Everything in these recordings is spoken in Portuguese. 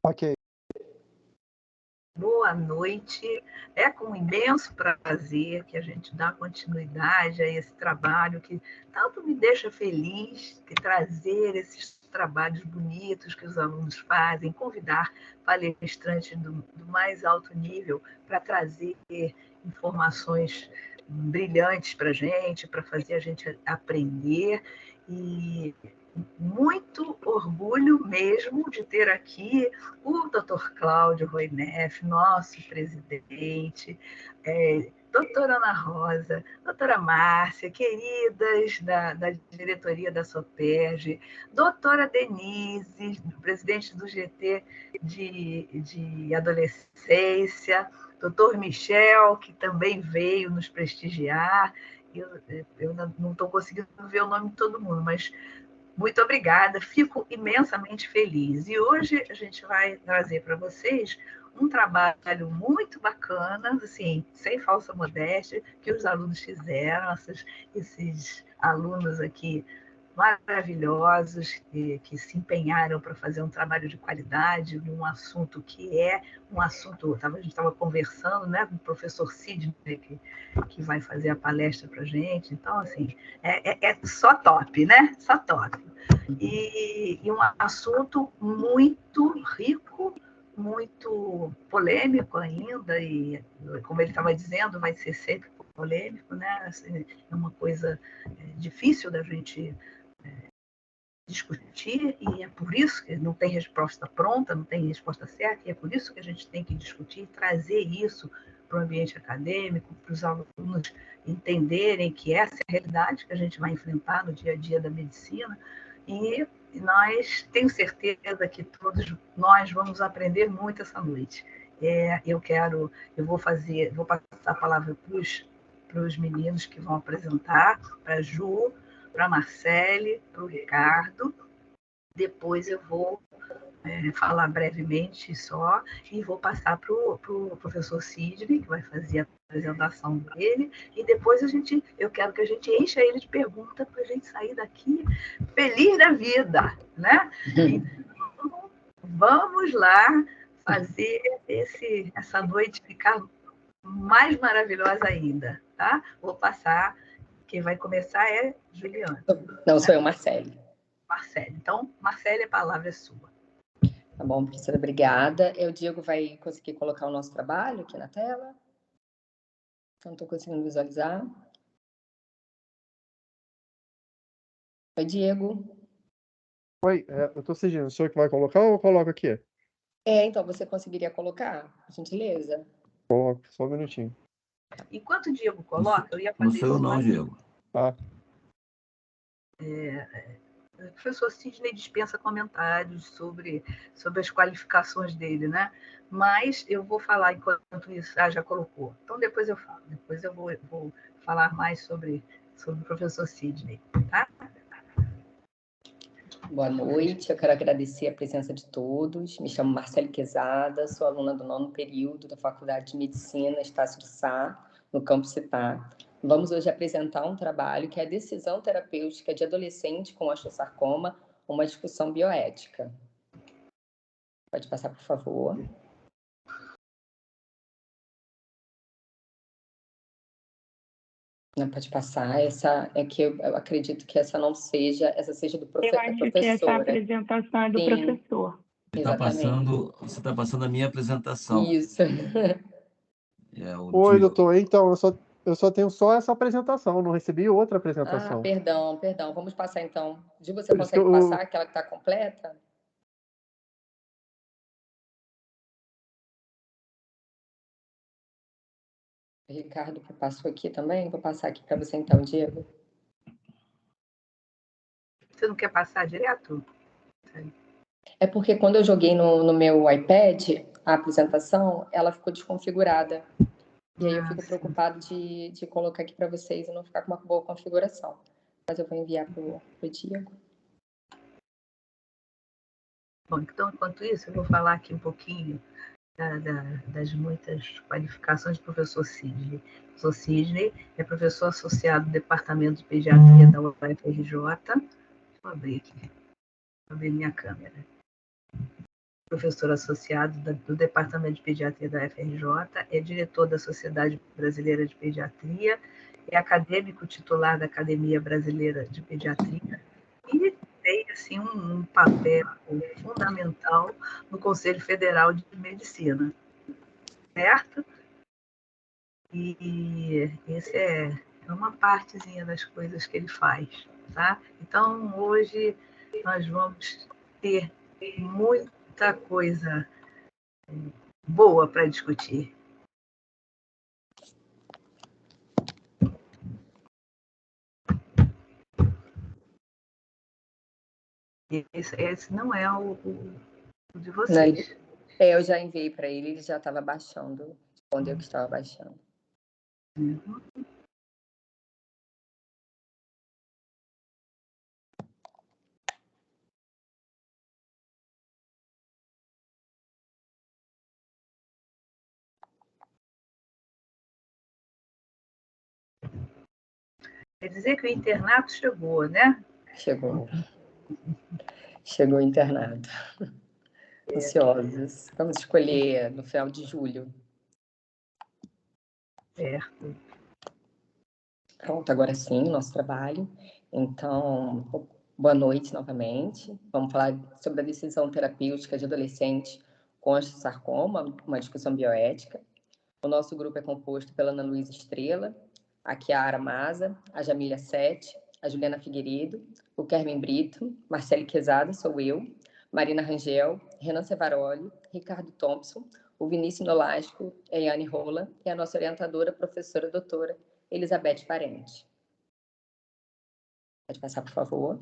Ok. Boa noite. É com imenso prazer que a gente dá continuidade a esse trabalho que tanto me deixa feliz, que trazer esses trabalhos bonitos que os alunos fazem, convidar palestrantes do mais alto nível para trazer informações brilhantes para a gente, para fazer a gente aprender. E muito orgulho mesmo de ter aqui o Dr. Cláudio Roineff, nosso presidente, doutora Ana Rosa, doutora Márcia, queridas da diretoria da SOPERJ, doutora Denise, presidente do GT de Adolescência, doutor Michel, que também veio nos prestigiar. Eu não estou conseguindo ver o nome de todo mundo, mas muito obrigada, fico imensamente feliz. E hoje a gente vai trazer para vocês um trabalho muito bacana, assim, sem falsa modéstia, que os alunos fizeram, esses alunos aqui maravilhosos que se empenharam para fazer um trabalho de qualidade num assunto que é um assunto, a gente estava conversando, né, com o professor Sidney, que vai fazer a palestra para a gente. Então, assim, é só top, né? Só top. E um assunto muito rico, muito polêmico ainda, e, como ele estava dizendo, vai ser sempre polêmico, né? Assim, é uma coisa difícil da gente discutir, e é por isso que não tem resposta pronta, não tem resposta certa, e é por isso que a gente tem que discutir, trazer isso para o ambiente acadêmico, para os alunos entenderem que essa é a realidade que a gente vai enfrentar no dia a dia da medicina, e nós, tenho certeza que todos nós vamos aprender muito essa noite. Eu vou passar a palavra para os meninos que vão apresentar, para a Ju, para a Marcele, para o Ricardo. Depois eu vou falar brevemente só e vou passar para o professor Sidney, que vai fazer a apresentação dele, e depois eu quero que a gente encha ele de perguntas para a gente sair daqui feliz da vida, né? Então, vamos lá fazer essa noite ficar mais maravilhosa ainda, tá? Vou passar. Quem vai começar é Juliana. Não, sou eu, Marcele. Marcele. Então, Marcele, a palavra é sua. Tá bom, professora, obrigada. O Diego vai conseguir colocar o nosso trabalho aqui na tela? Não estou conseguindo visualizar. Oi, Diego. Oi, eu estou seguindo. O senhor que vai colocar ou eu coloco aqui? Então, você conseguiria colocar, por gentileza? Coloco, só um minutinho. Enquanto o Diego coloca, eu ia fazer não sou eu não, Diego. Tá. O professor Sidney dispensa comentários sobre as qualificações dele, né? Mas eu vou falar enquanto isso. Já colocou. Então, depois eu falo. Depois eu vou falar mais sobre o professor Sidney, tá? Boa noite, eu quero agradecer a presença de todos. Me chamo Marcele Quezada, sou aluna do 9º período da Faculdade de Medicina Estácio de Sá, no campus Citar. Vamos hoje apresentar um trabalho que é a decisão terapêutica de adolescente com osteosarcoma, uma discussão bioética. Pode passar, por favor. Não, pode passar. Essa é que eu acredito que essa seja do professor. Eu acho que essa apresentação é do professor. Exatamente. Você está passando a minha apresentação. Isso. Oi, doutor. Então, eu só tenho essa apresentação, não recebi outra apresentação. Perdão. Vamos passar então. Gil, você consegue passar aquela que está completa? O Ricardo que passou aqui também. Vou passar aqui para você então, Diego. Você não quer passar direto? É porque quando eu joguei no meu iPad a apresentação, ela ficou desconfigurada. E aí eu fico preocupado de colocar aqui para vocês e não ficar com uma boa configuração. Mas eu vou enviar para o Diego. Bom, então, enquanto isso, eu vou falar aqui um pouquinho das muitas qualificações do professor Sidney. O professor Sidney é professor associado do Departamento de Pediatria da UFRJ, Vou abrir aqui. Vou abrir minha câmera. Professor associado do Departamento de Pediatria da FRJ, é diretor da Sociedade Brasileira de Pediatria, é acadêmico titular da Academia Brasileira de Pediatria e tem assim, um papel fundamental no Conselho Federal de Medicina, certo? E esse é uma partezinha das coisas que ele faz, tá? Então, hoje nós vamos ter muita coisa boa para discutir. Esse não é o de vocês. Eu já enviei para ele já estava baixando, respondeu que estava baixando. Uhum. Quer dizer que o internato chegou, né? Chegou o internado. Ansiosos. Vamos escolher no final de julho. Certo. Pronto, agora sim, nosso trabalho. Então, boa noite novamente. Vamos falar sobre a decisão terapêutica de adolescente com osteosarcoma, uma discussão bioética. O nosso grupo é composto pela Ana Luísa Estrela, a Chiara Maza, a Jamília Sete, a Juliana Figueiredo, o Kermin Brito, Marcele Quezada, sou eu, Marina Rangel, Renan Cevaroli, Ricardo Thompson, o Vinícius Nolasco, a Yane Rola e a nossa orientadora, professora doutora Elizabeth Parente. Pode passar, por favor.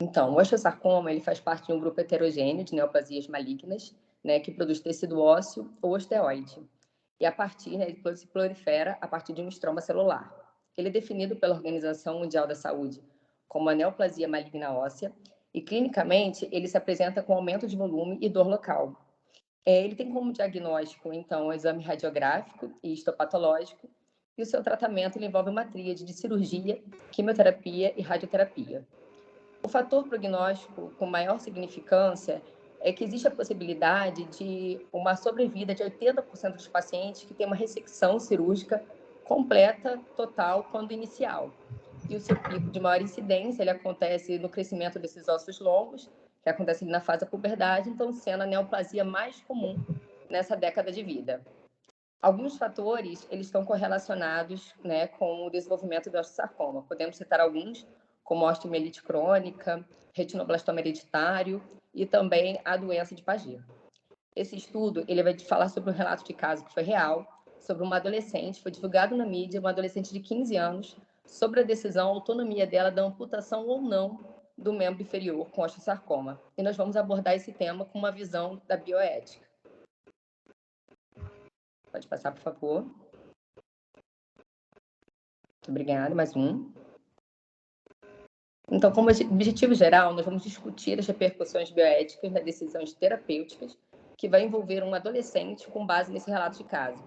Então, o osteosarcoma ele faz parte de um grupo heterogêneo de neoplasias malignas, né, que produz tecido ósseo ou osteoide. E a partir, né, ele se prolifera a partir de um estroma celular. Ele é definido pela Organização Mundial da Saúde como a neoplasia maligna óssea e, clinicamente, ele se apresenta com aumento de volume e dor local. Ele tem como diagnóstico, então, o exame radiográfico e histopatológico, e o seu tratamento ele envolve uma tríade de cirurgia, quimioterapia e radioterapia. O fator prognóstico com maior significância é que existe a possibilidade de uma sobrevida de 80% dos pacientes que têm uma ressecção cirúrgica completa, total, quando inicial. E o seu pico de maior incidência ele acontece no crescimento desses ossos longos, que acontece na fase da puberdade, então sendo a neoplasia mais comum nessa década de vida. Alguns fatores eles estão correlacionados, né, com o desenvolvimento do osteosarcoma. Podemos citar alguns, como osteomielite crônica, retinoblastoma hereditário e também a doença de Paget. Esse estudo ele vai falar sobre um relato de caso que foi real, sobre uma adolescente, foi divulgado na mídia, uma adolescente de 15 anos, sobre a decisão, a autonomia dela da amputação ou não do membro inferior com osteosarcoma. E nós vamos abordar esse tema com uma visão da bioética. Pode passar, por favor. Muito obrigada. Mais um. Então, como objetivo geral, nós vamos discutir as repercussões bioéticas das decisões terapêuticas que vai envolver um adolescente com base nesse relato de caso.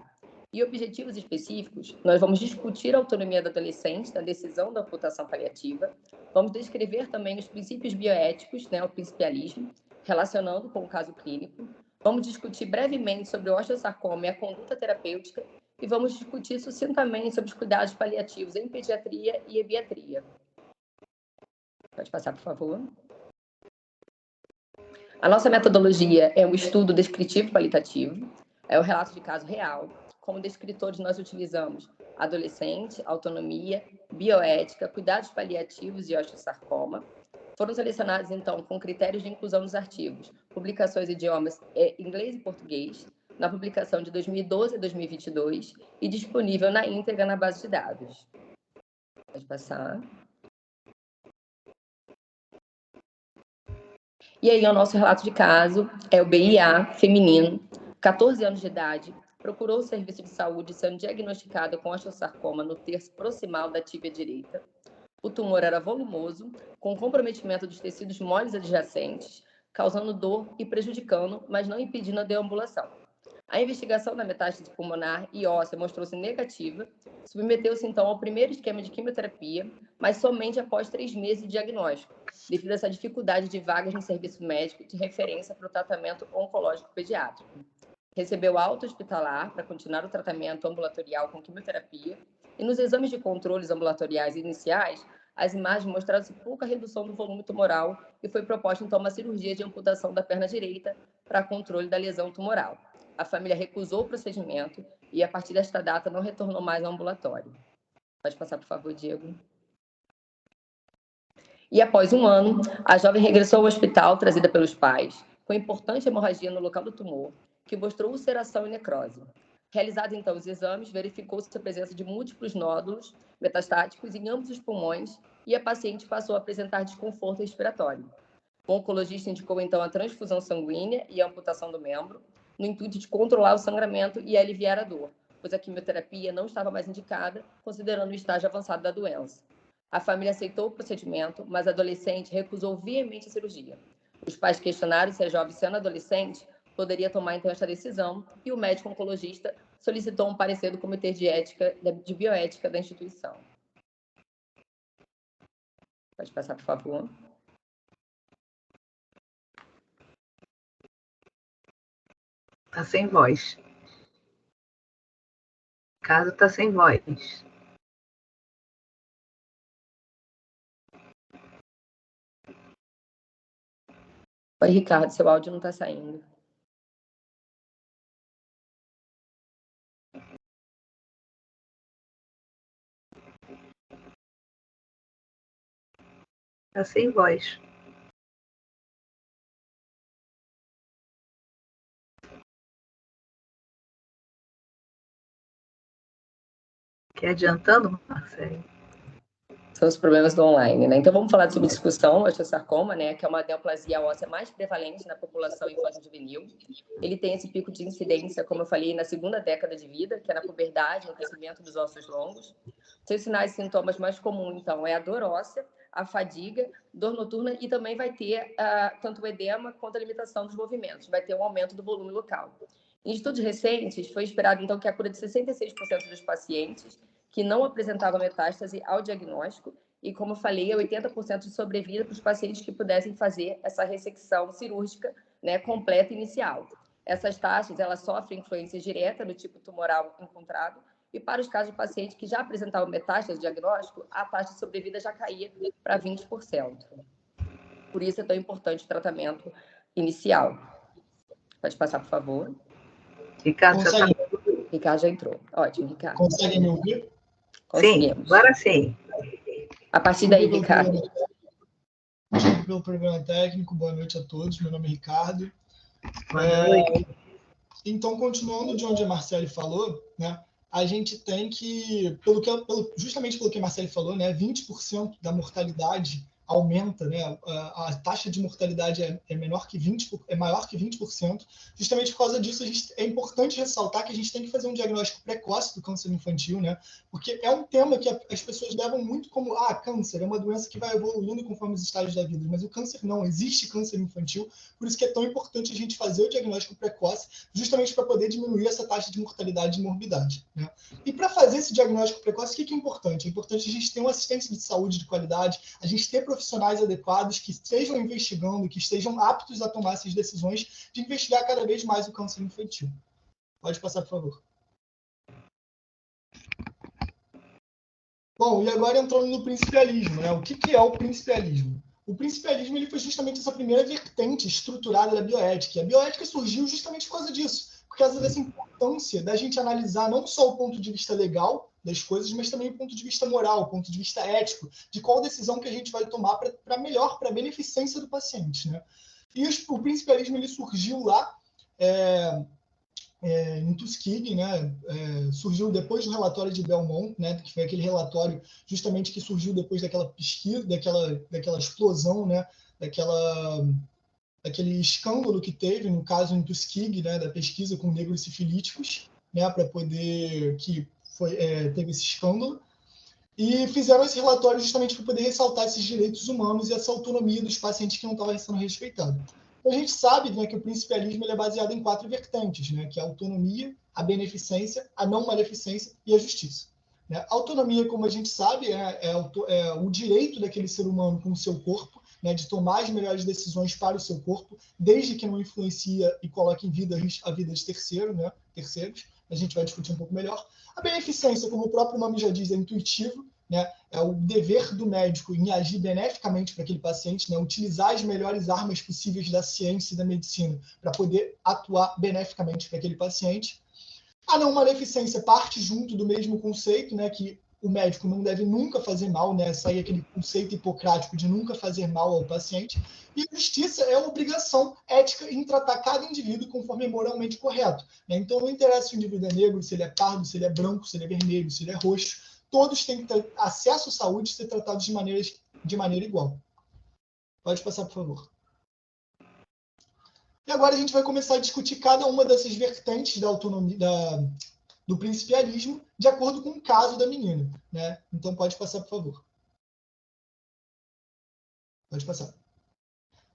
E objetivos específicos, nós vamos discutir a autonomia do adolescente na decisão da amputação paliativa, vamos descrever também os princípios bioéticos, né, o principialismo, relacionando com o caso clínico, vamos discutir brevemente sobre o osteosarcoma e a conduta terapêutica e vamos discutir sucintamente sobre os cuidados paliativos em pediatria e ebiatria. Pode passar, por favor. A nossa metodologia é o estudo descritivo qualitativo, é o relato de caso real. Como descritores, nós utilizamos adolescente, autonomia, bioética, cuidados paliativos e osteosarcoma. Foram selecionados, então, com critérios de inclusão nos artigos, publicações em idiomas inglês e português, na publicação de 2012 a 2022 e disponível na íntegra na base de dados. Pode passar. E aí, o nosso relato de caso é o BIA feminino, 14 anos de idade, procurou o serviço de saúde sendo diagnosticado com osteosarcoma no terço proximal da tíbia direita. O tumor era volumoso, com comprometimento dos tecidos moles adjacentes, causando dor e prejudicando, mas não impedindo a deambulação. A investigação da metástase pulmonar e óssea mostrou-se negativa, submeteu-se então ao primeiro esquema de quimioterapia, mas somente após 3 meses de diagnóstico, devido a essa dificuldade de vagas no serviço médico de referência para o tratamento oncológico pediátrico. Recebeu alta hospitalar para continuar o tratamento ambulatorial com quimioterapia, e nos exames de controles ambulatoriais iniciais, as imagens mostraram-se pouca redução do volume tumoral e foi proposta então uma cirurgia de amputação da perna direita para controle da lesão tumoral. A família recusou o procedimento e, a partir desta data, não retornou mais ao ambulatório. Pode passar, por favor, Diego. E, após 1 ano, a jovem regressou ao hospital, trazida pelos pais, com importante hemorragia no local do tumor, que mostrou ulceração e necrose. Realizados, então, os exames, verificou-se a presença de múltiplos nódulos metastáticos em ambos os pulmões e a paciente passou a apresentar desconforto respiratório. O oncologista indicou, então, a transfusão sanguínea e a amputação do membro, no intuito de controlar o sangramento e aliviar a dor, pois a quimioterapia não estava mais indicada, considerando o estágio avançado da doença. A família aceitou o procedimento, mas a adolescente recusou veemente a cirurgia. Os pais questionaram se a jovem, sendo adolescente, poderia tomar então esta decisão, e o médico oncologista solicitou um parecer do Comitê de Bioética da instituição. Pode passar, por favor. Está sem voz. O caso está sem voz. Oi, Ricardo, seu áudio não está saindo. Está sem voz. Quer adiantando, Marcelo? São os problemas do online, né? Então, vamos falar sobre discussão, osteosarcoma, né? Que é uma neoplasia óssea mais prevalente na população infanto-juvenil. Ele tem esse pico de incidência, como eu falei, na 2ª década de vida, que é na puberdade, no crescimento dos ossos longos. Seus sinais e sintomas mais comuns, então, é a dor óssea, a fadiga, dor noturna, e também vai ter tanto o edema quanto a limitação dos movimentos. Vai ter um aumento do volume local. Em estudos recentes, foi esperado, então, que a cura de 66% dos pacientes que não apresentavam metástase ao diagnóstico, e, como eu falei, 80% de sobrevida para os pacientes que pudessem fazer essa ressecção cirúrgica, né, completa inicial. Essas taxas, elas sofrem influência direta no tipo tumoral encontrado, e para os casos de pacientes que já apresentavam metástase ao diagnóstico, a taxa de sobrevida já caía para 20%. Por isso é tão importante o tratamento inicial. Pode passar, por favor. Ricardo, Ricardo já entrou. Ótimo, Ricardo. Consegue me ouvir? Conseguimos. Sim, agora sim. A partir daí, Ricardo. Pelo problema técnico, boa noite a todos. Meu nome é Ricardo. Boa noite. Então, continuando de onde a Marcele falou, né, a gente tem que, justamente pelo que a Marcele falou, né, 20% da mortalidade aumenta, né, a taxa de mortalidade é maior que 20%. Justamente por causa disso, é importante ressaltar que a gente tem que fazer um diagnóstico precoce do câncer infantil, né, porque é um tema que as pessoas levam muito como, câncer é uma doença que vai evoluindo conforme os estágios da vida, mas o câncer não, existe câncer infantil, por isso que é tão importante a gente fazer o diagnóstico precoce, justamente para poder diminuir essa taxa de mortalidade e morbidade, né. E para fazer esse diagnóstico precoce, o que é importante? É importante a gente ter uma assistência de saúde de qualidade, a gente ter profissionais adequados que estejam investigando, que estejam aptos a tomar essas decisões de investigar cada vez mais o câncer infantil. Pode passar, por favor. Bom, e agora entrando no principialismo, né? O que é o principialismo? O principialismo ele foi justamente essa primeira vertente estruturada da bioética. A bioética surgiu justamente por causa disso, por causa dessa importância da gente analisar não só o ponto de vista legal das coisas, mas também o ponto de vista moral, o ponto de vista ético, de qual decisão que a gente vai tomar para melhor, para a beneficência do paciente, né? E o principialismo ele surgiu lá em Tuskegee, né? Surgiu depois do relatório de Belmont, né? Que foi aquele relatório justamente que surgiu depois daquela pesquisa, daquela explosão, né? Daquele escândalo que teve, no caso em Tuskegee, né? Da pesquisa com negros sifilíticos, né? Para poder teve esse escândalo, e fizeram esse relatório justamente para poder ressaltar esses direitos humanos e essa autonomia dos pacientes que não estava sendo respeitada. Então, a gente sabe, né, que o principialismo ele é baseado em 4 vertentes, né, que é a autonomia, a beneficência, a não maleficência e a justiça. Né? A autonomia, como a gente sabe, é o direito daquele ser humano com o seu corpo, né, de tomar as melhores decisões para o seu corpo, desde que não influencia e coloque em a vida de terceiros. A gente vai discutir um pouco melhor. A beneficência, como o próprio nome já diz, é intuitivo, né? É o dever do médico em agir beneficamente para aquele paciente, né? Utilizar as melhores armas possíveis da ciência e da medicina para poder atuar beneficamente para aquele paciente. A não maleficência parte junto do mesmo conceito, né? Que o médico não deve nunca fazer mal, né? Sair aquele conceito hipocrático de nunca fazer mal ao paciente. E a justiça é a obrigação ética em tratar cada indivíduo conforme moralmente correto. Né? Então, não interessa se o indivíduo é negro, se ele é pardo, se ele é branco, se ele é vermelho, se ele é roxo. Todos têm que ter acesso à saúde e ser tratados de maneira igual. Pode passar, por favor. E agora a gente vai começar a discutir cada uma dessas vertentes da autonomia, do principialismo, de acordo com o caso da menina. Né? Então, pode passar, por favor. Pode passar.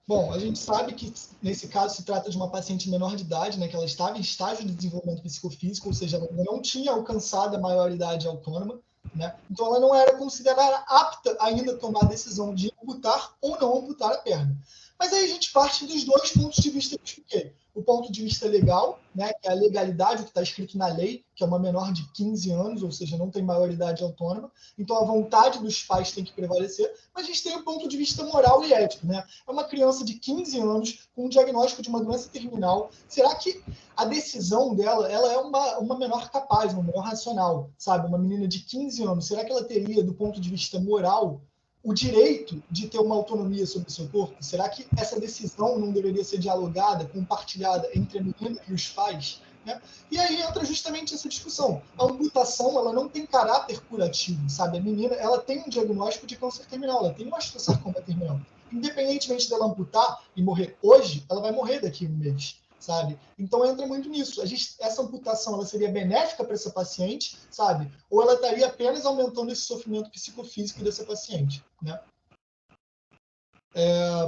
Bom, a gente sabe que, nesse caso, se trata de uma paciente menor de idade, né, que ela estava em estágio de desenvolvimento psicofísico, ou seja, ela não tinha alcançado a maioridade autônoma, né? Então, ela não era considerada apta ainda a tomar a decisão de amputar ou não amputar a perna. Mas aí a gente parte dos 2 pontos de vista que eu expliquei. O ponto de vista legal, né, que é a legalidade, o que está escrito na lei, que é uma menor de 15 anos, ou seja, não tem maioridade autônoma. Então, a vontade dos pais tem que prevalecer. Mas a gente tem o ponto de vista moral e ético. Né? É uma criança de 15 anos com um diagnóstico de uma doença terminal. Será que a decisão dela ela é uma menor capaz, uma menor racional? Sabe? Uma menina de 15 anos, será que ela teria, do ponto de vista moral, o direito de ter uma autonomia sobre o seu corpo? Será que essa decisão não deveria ser dialogada, compartilhada entre a menina e os pais? Né? E aí entra justamente essa discussão. A amputação ela não tem caráter curativo, sabe? A menina ela tem um diagnóstico de câncer terminal, ela tem uma osteosarcoma terminal. Independentemente dela amputar e morrer hoje, ela vai morrer daqui a um mês. Sabe? Então entra muito nisso. Essa amputação ela seria benéfica para essa paciente, sabe? Ou ela estaria apenas aumentando esse sofrimento psicofísico dessa paciente, né?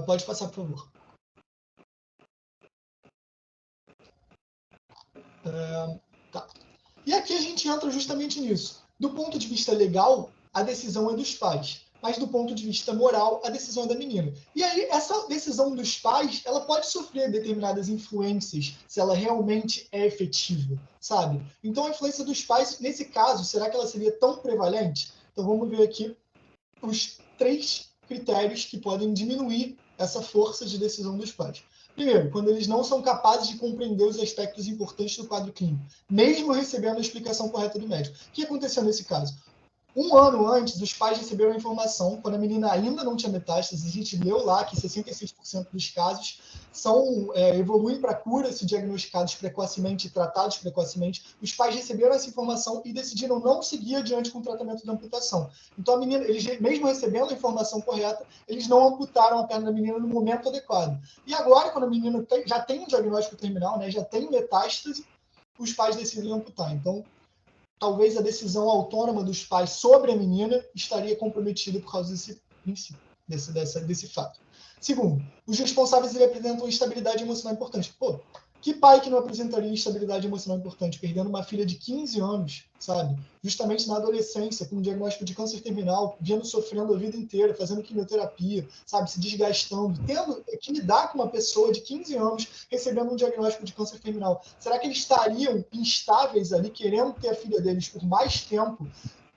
Pode passar, por favor. Tá. E aqui a gente entra justamente nisso. Do ponto de vista legal, a decisão é dos pais. Mas do ponto de vista moral, a decisão é da menina. E aí, essa decisão dos pais, ela pode sofrer determinadas influências, se ela realmente é efetiva, sabe? Então, a influência dos pais, nesse caso, será que ela seria tão prevalente? Então, vamos ver aqui os 3 critérios que podem diminuir essa força de decisão dos pais. Primeiro, quando eles não são capazes de compreender os aspectos importantes do quadro clínico, mesmo recebendo a explicação correta do médico. O que aconteceu nesse caso? 1 ano antes, os pais receberam a informação, quando a menina ainda não tinha metástase, a gente leu lá que 66% dos casos evoluem para cura se diagnosticados precocemente e tratados precocemente. Os pais receberam essa informação e decidiram não seguir adiante com o tratamento de amputação. Então, a menina, eles, mesmo recebendo a informação correta, eles não amputaram a perna da menina no momento adequado. E agora, quando a menina já tem um diagnóstico terminal, né, já tem metástase, os pais decidem amputar. Então, talvez a decisão autônoma dos pais sobre a menina estaria comprometida por causa desse princípio, desse fato. Segundo, os responsáveis apresentam instabilidade emocional importante. Pô, que pai que não apresentaria instabilidade emocional importante, perdendo uma filha de 15 anos, sabe? Justamente na adolescência, com um diagnóstico de câncer terminal, sofrendo a vida inteira, fazendo quimioterapia, sabe? Se desgastando, tendo que lidar com uma pessoa de 15 anos recebendo um diagnóstico de câncer terminal. Será que eles estariam instáveis ali, querendo ter a filha deles por mais tempo,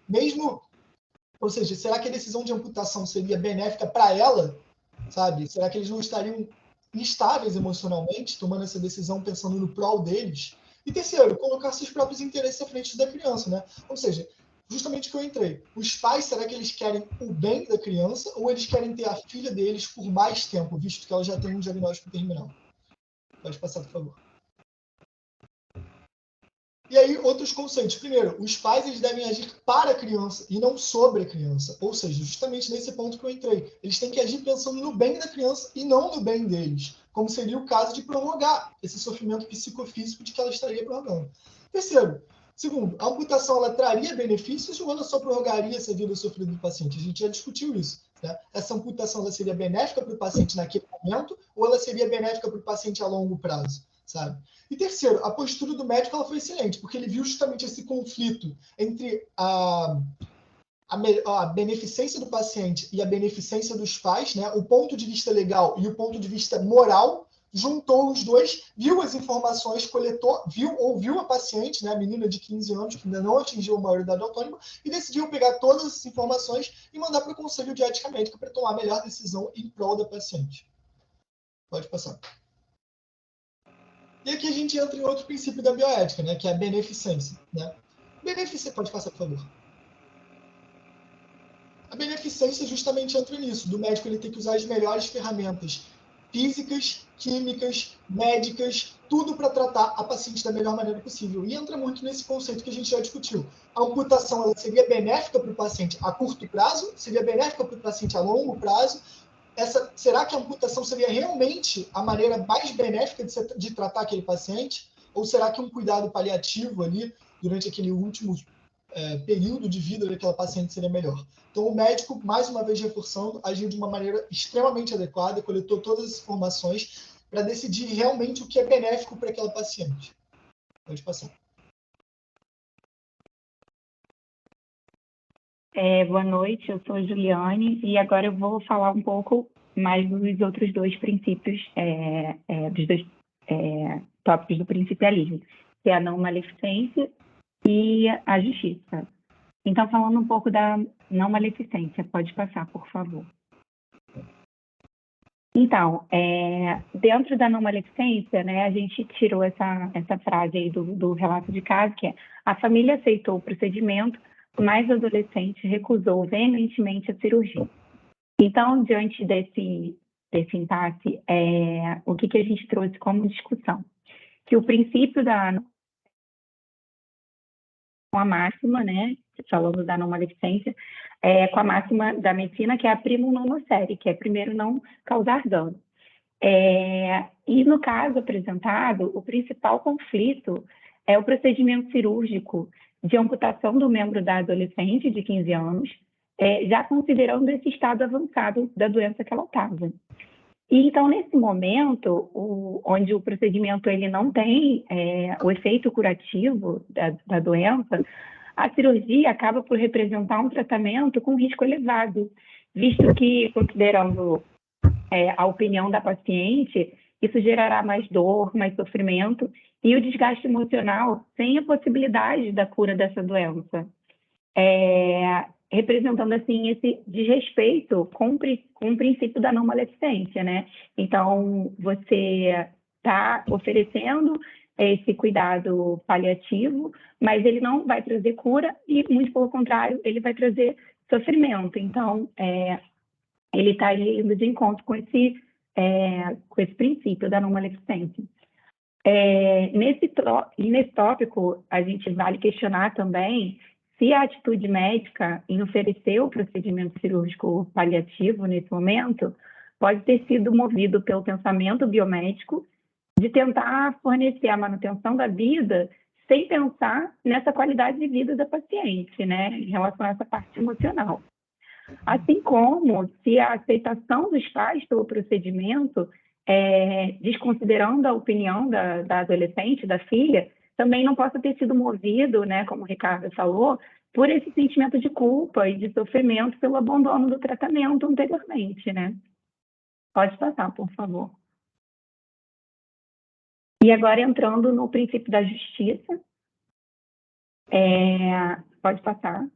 mesmo... Ou seja, será que a decisão de amputação seria benéfica para ela, sabe? Será que eles não estariam instáveis emocionalmente, tomando essa decisão pensando no prol deles? E terceiro, colocar seus próprios interesses à frente da criança, né? Ou seja, justamente o que eu entrei. Os pais, será que eles querem o bem da criança ou eles querem ter a filha deles por mais tempo, visto que ela já tem um diagnóstico terminal? Pode passar, por favor. E aí, outros conceitos. Primeiro, os pais eles devem agir para a criança e não sobre a criança. Ou seja, justamente nesse ponto que eu entrei. Eles têm que agir pensando no bem da criança e não no bem deles. Como seria o caso de prorrogar esse sofrimento psicofísico de que ela estaria prorrogando. Terceiro, Segundo, a amputação ela traria benefícios ou ela só prorrogaria essa vida sofrida do paciente? A gente já discutiu isso. Né? Essa amputação ela seria benéfica para o paciente naquele momento ou ela seria benéfica para o paciente a longo prazo? Sabe? E terceiro, a postura do médico ela foi excelente, porque ele viu justamente esse conflito entre a beneficência do paciente e a beneficência dos pais, né? O ponto de vista legal e o ponto de vista moral, juntou os dois, viu as informações, ouviu a paciente, né, a menina de 15 anos, que ainda não atingiu a maioridade autônoma, e decidiu pegar todas as informações e mandar para o Conselho de Ética Médica para tomar a melhor decisão em prol da paciente. Pode passar. E aqui a gente entra em outro princípio da bioética, né, que é a beneficência. Né? Pode passar, por favor. A beneficência justamente entra nisso, do médico ele ter que usar as melhores ferramentas físicas, químicas, médicas, tudo para tratar a paciente da melhor maneira possível. E entra muito nesse conceito que a gente já discutiu. A amputação ela seria benéfica para o paciente a curto prazo, seria benéfica para o paciente a longo prazo. Será que a amputação seria realmente a maneira mais benéfica de tratar aquele paciente? Ou será que um cuidado paliativo ali, durante aquele último período de vida daquela paciente seria melhor? Então, o médico, mais uma vez reforçando, agiu de uma maneira extremamente adequada, coletou todas as informações para decidir realmente o que é benéfico para aquela paciente. Pode passar. Boa noite, eu sou Juliane e agora eu vou falar um pouco mais dos outros dois princípios, dos dois tópicos do principialismo, que é a não maleficência e a justiça. Então, falando um pouco da não maleficência, pode passar, por favor. Então, dentro da não maleficência, né, a gente tirou essa frase aí do relato de caso, que é: a família aceitou o procedimento, mas o adolescente recusou veementemente a cirurgia. Então, diante desse impasse, o que a gente trouxe como discussão? Que o princípio com a máxima, né, falando da não maleficência, com a máxima da medicina, que é a primum non nocere, que é primeiro não causar dano. E no caso apresentado, o principal conflito é o procedimento cirúrgico de amputação do membro da adolescente de 15 anos, já considerando esse estado avançado da doença que ela estava. E então, nesse momento, onde o procedimento ele não tem o efeito curativo da doença, a cirurgia acaba por representar um tratamento com risco elevado, visto que, considerando a opinião da paciente, isso gerará mais dor, mais sofrimento e o desgaste emocional sem a possibilidade da cura dessa doença. Representando, assim, esse desrespeito com o princípio da não maleficência, né? Então, você está oferecendo esse cuidado paliativo, mas ele não vai trazer cura e, muito pelo contrário, ele vai trazer sofrimento. Então, ele está indo de encontro com esse princípio da não maleficência. Nesse tópico, a gente vale questionar também se a atitude médica em oferecer o procedimento cirúrgico paliativo nesse momento pode ter sido movido pelo pensamento biomédico de tentar fornecer a manutenção da vida sem pensar nessa qualidade de vida da paciente, né, em relação a essa parte emocional. Assim como se a aceitação dos pais pelo procedimento, desconsiderando a opinião da adolescente, da filha, também não possa ter sido movido, né, como o Ricardo falou, por esse sentimento de culpa e de sofrimento pelo abandono do tratamento anteriormente, né? Pode passar, por favor. E agora, entrando no princípio da justiça, pode passar.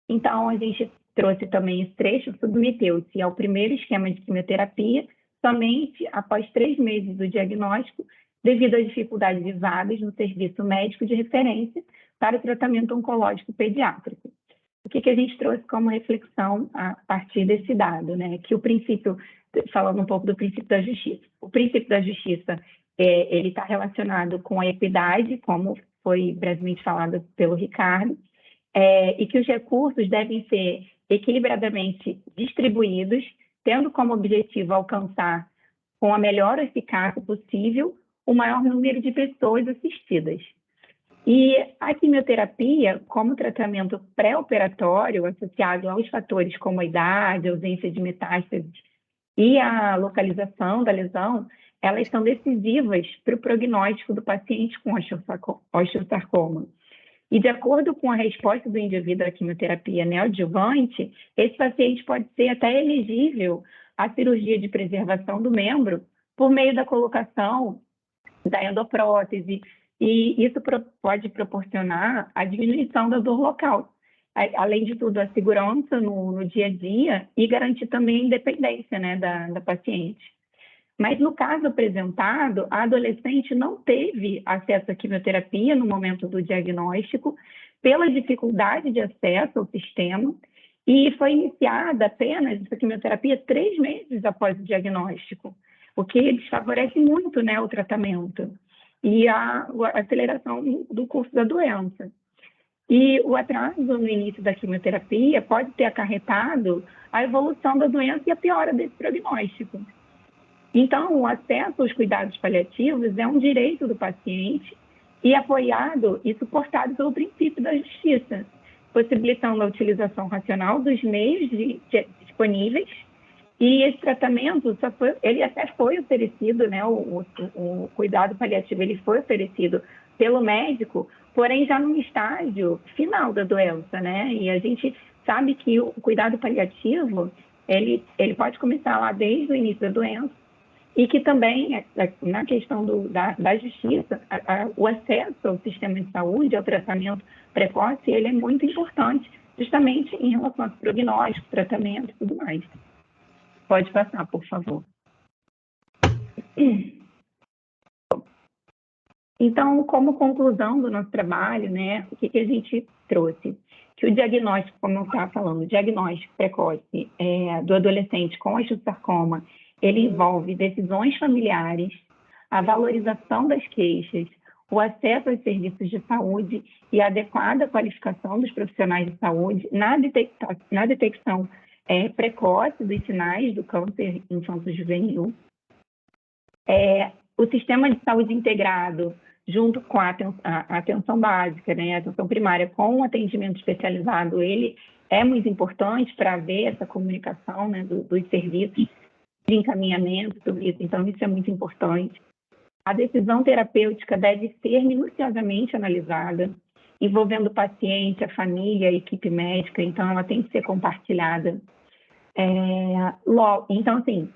Então, a gente trouxe também esse trecho: submeteu-se ao primeiro esquema de quimioterapia somente após 3 meses do diagnóstico, devido às dificuldades vagas no serviço médico de referência para o tratamento oncológico pediátrico. O que a gente trouxe como reflexão a partir desse dado, né? Que o princípio, falando um pouco do princípio da justiça, o princípio da justiça ele está relacionado com a equidade, como foi brevemente falado pelo Ricardo, e que os recursos devem ser equilibradamente distribuídos, tendo como objetivo alcançar, com a melhor eficácia possível, o maior número de pessoas assistidas. E a quimioterapia, como tratamento pré-operatório, associado aos fatores como a idade, a ausência de metástases e a localização da lesão, elas são decisivas para o prognóstico do paciente com osteosarcoma. E, de acordo com a resposta do indivíduo à quimioterapia neoadjuvante, esse paciente pode ser até elegível à cirurgia de preservação do membro por meio da colocação da endoprótese, e isso pode proporcionar a diminuição da dor local, além de tudo, a segurança no dia a dia e garantir também a independência, né, da paciente. Mas no caso apresentado, a adolescente não teve acesso à quimioterapia no momento do diagnóstico, pela dificuldade de acesso ao sistema, e foi iniciada apenas essa quimioterapia 3 meses após o diagnóstico, o que desfavorece muito, né, o tratamento e a aceleração do curso da doença. E o atraso no início da quimioterapia pode ter acarretado a evolução da doença e a piora desse prognóstico. Então, o acesso aos cuidados paliativos é um direito do paciente e apoiado e suportado pelo princípio da justiça, possibilitando a utilização racional dos meios disponíveis. E esse tratamento, ele até foi oferecido, né, o cuidado paliativo, ele foi oferecido pelo médico, porém já no estágio final da doença, né? E a gente sabe que o cuidado paliativo, ele pode começar lá desde o início da doença, e que também, na questão da justiça, o acesso ao sistema de saúde, ao tratamento precoce, ele é muito importante, justamente em relação ao prognóstico, tratamento e tudo mais. Pode passar, por favor. Então, como conclusão do nosso trabalho, né, o que a gente trouxe? Que o diagnóstico, como eu estava falando, o diagnóstico precoce do adolescente com osteosarcoma, ele envolve decisões familiares, a valorização das queixas, o acesso aos serviços de saúde e a adequada qualificação dos profissionais de saúde na detecção precoce dos sinais do câncer infanto-juvenil. O sistema de saúde integrado, junto com a atenção básica, né, a atenção primária com o atendimento especializado, ele é muito importante para ver essa comunicação, né, dos serviços de encaminhamento, tudo isso. Então, isso é muito importante. A decisão terapêutica deve ser minuciosamente analisada, envolvendo o paciente, a família, a equipe médica, então ela tem que ser compartilhada. Então, assim,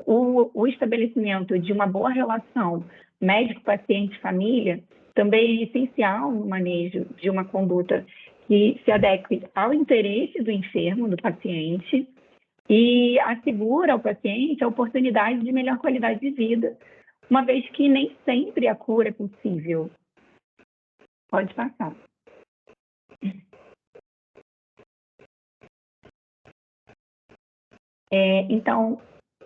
o estabelecimento de uma boa relação médico-paciente-família também é essencial no manejo de uma conduta que se adeque ao interesse do enfermo, do paciente, e assegura ao paciente a oportunidade de melhor qualidade de vida, uma vez que nem sempre a cura é possível. Pode passar. Então,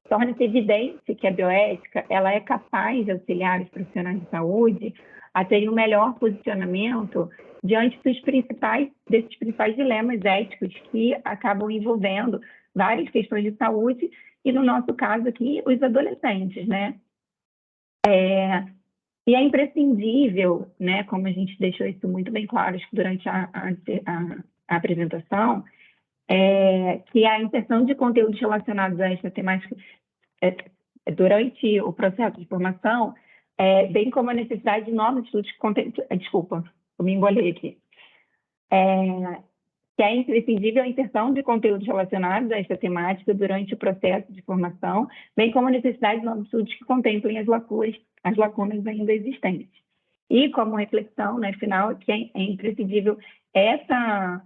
torna-se evidente que a bioética ela é capaz de auxiliar os profissionais de saúde a terem um melhor posicionamento diante desses principais dilemas éticos que acabam envolvendo várias questões de saúde e, no nosso caso aqui, os adolescentes, né? E é imprescindível, né, como a gente deixou isso muito bem claro durante a apresentação, que a inserção de conteúdos relacionados a esta temática durante o processo de formação, bem como a necessidade de novos estudos de conteúdo. Desculpa, eu me embolei aqui. Que é imprescindível a inserção de conteúdos relacionados a esta temática durante o processo de formação, bem como a necessidade de novos estudos que contemplem as lacunas ainda existentes. E como reflexão, né, final, que é imprescindível essa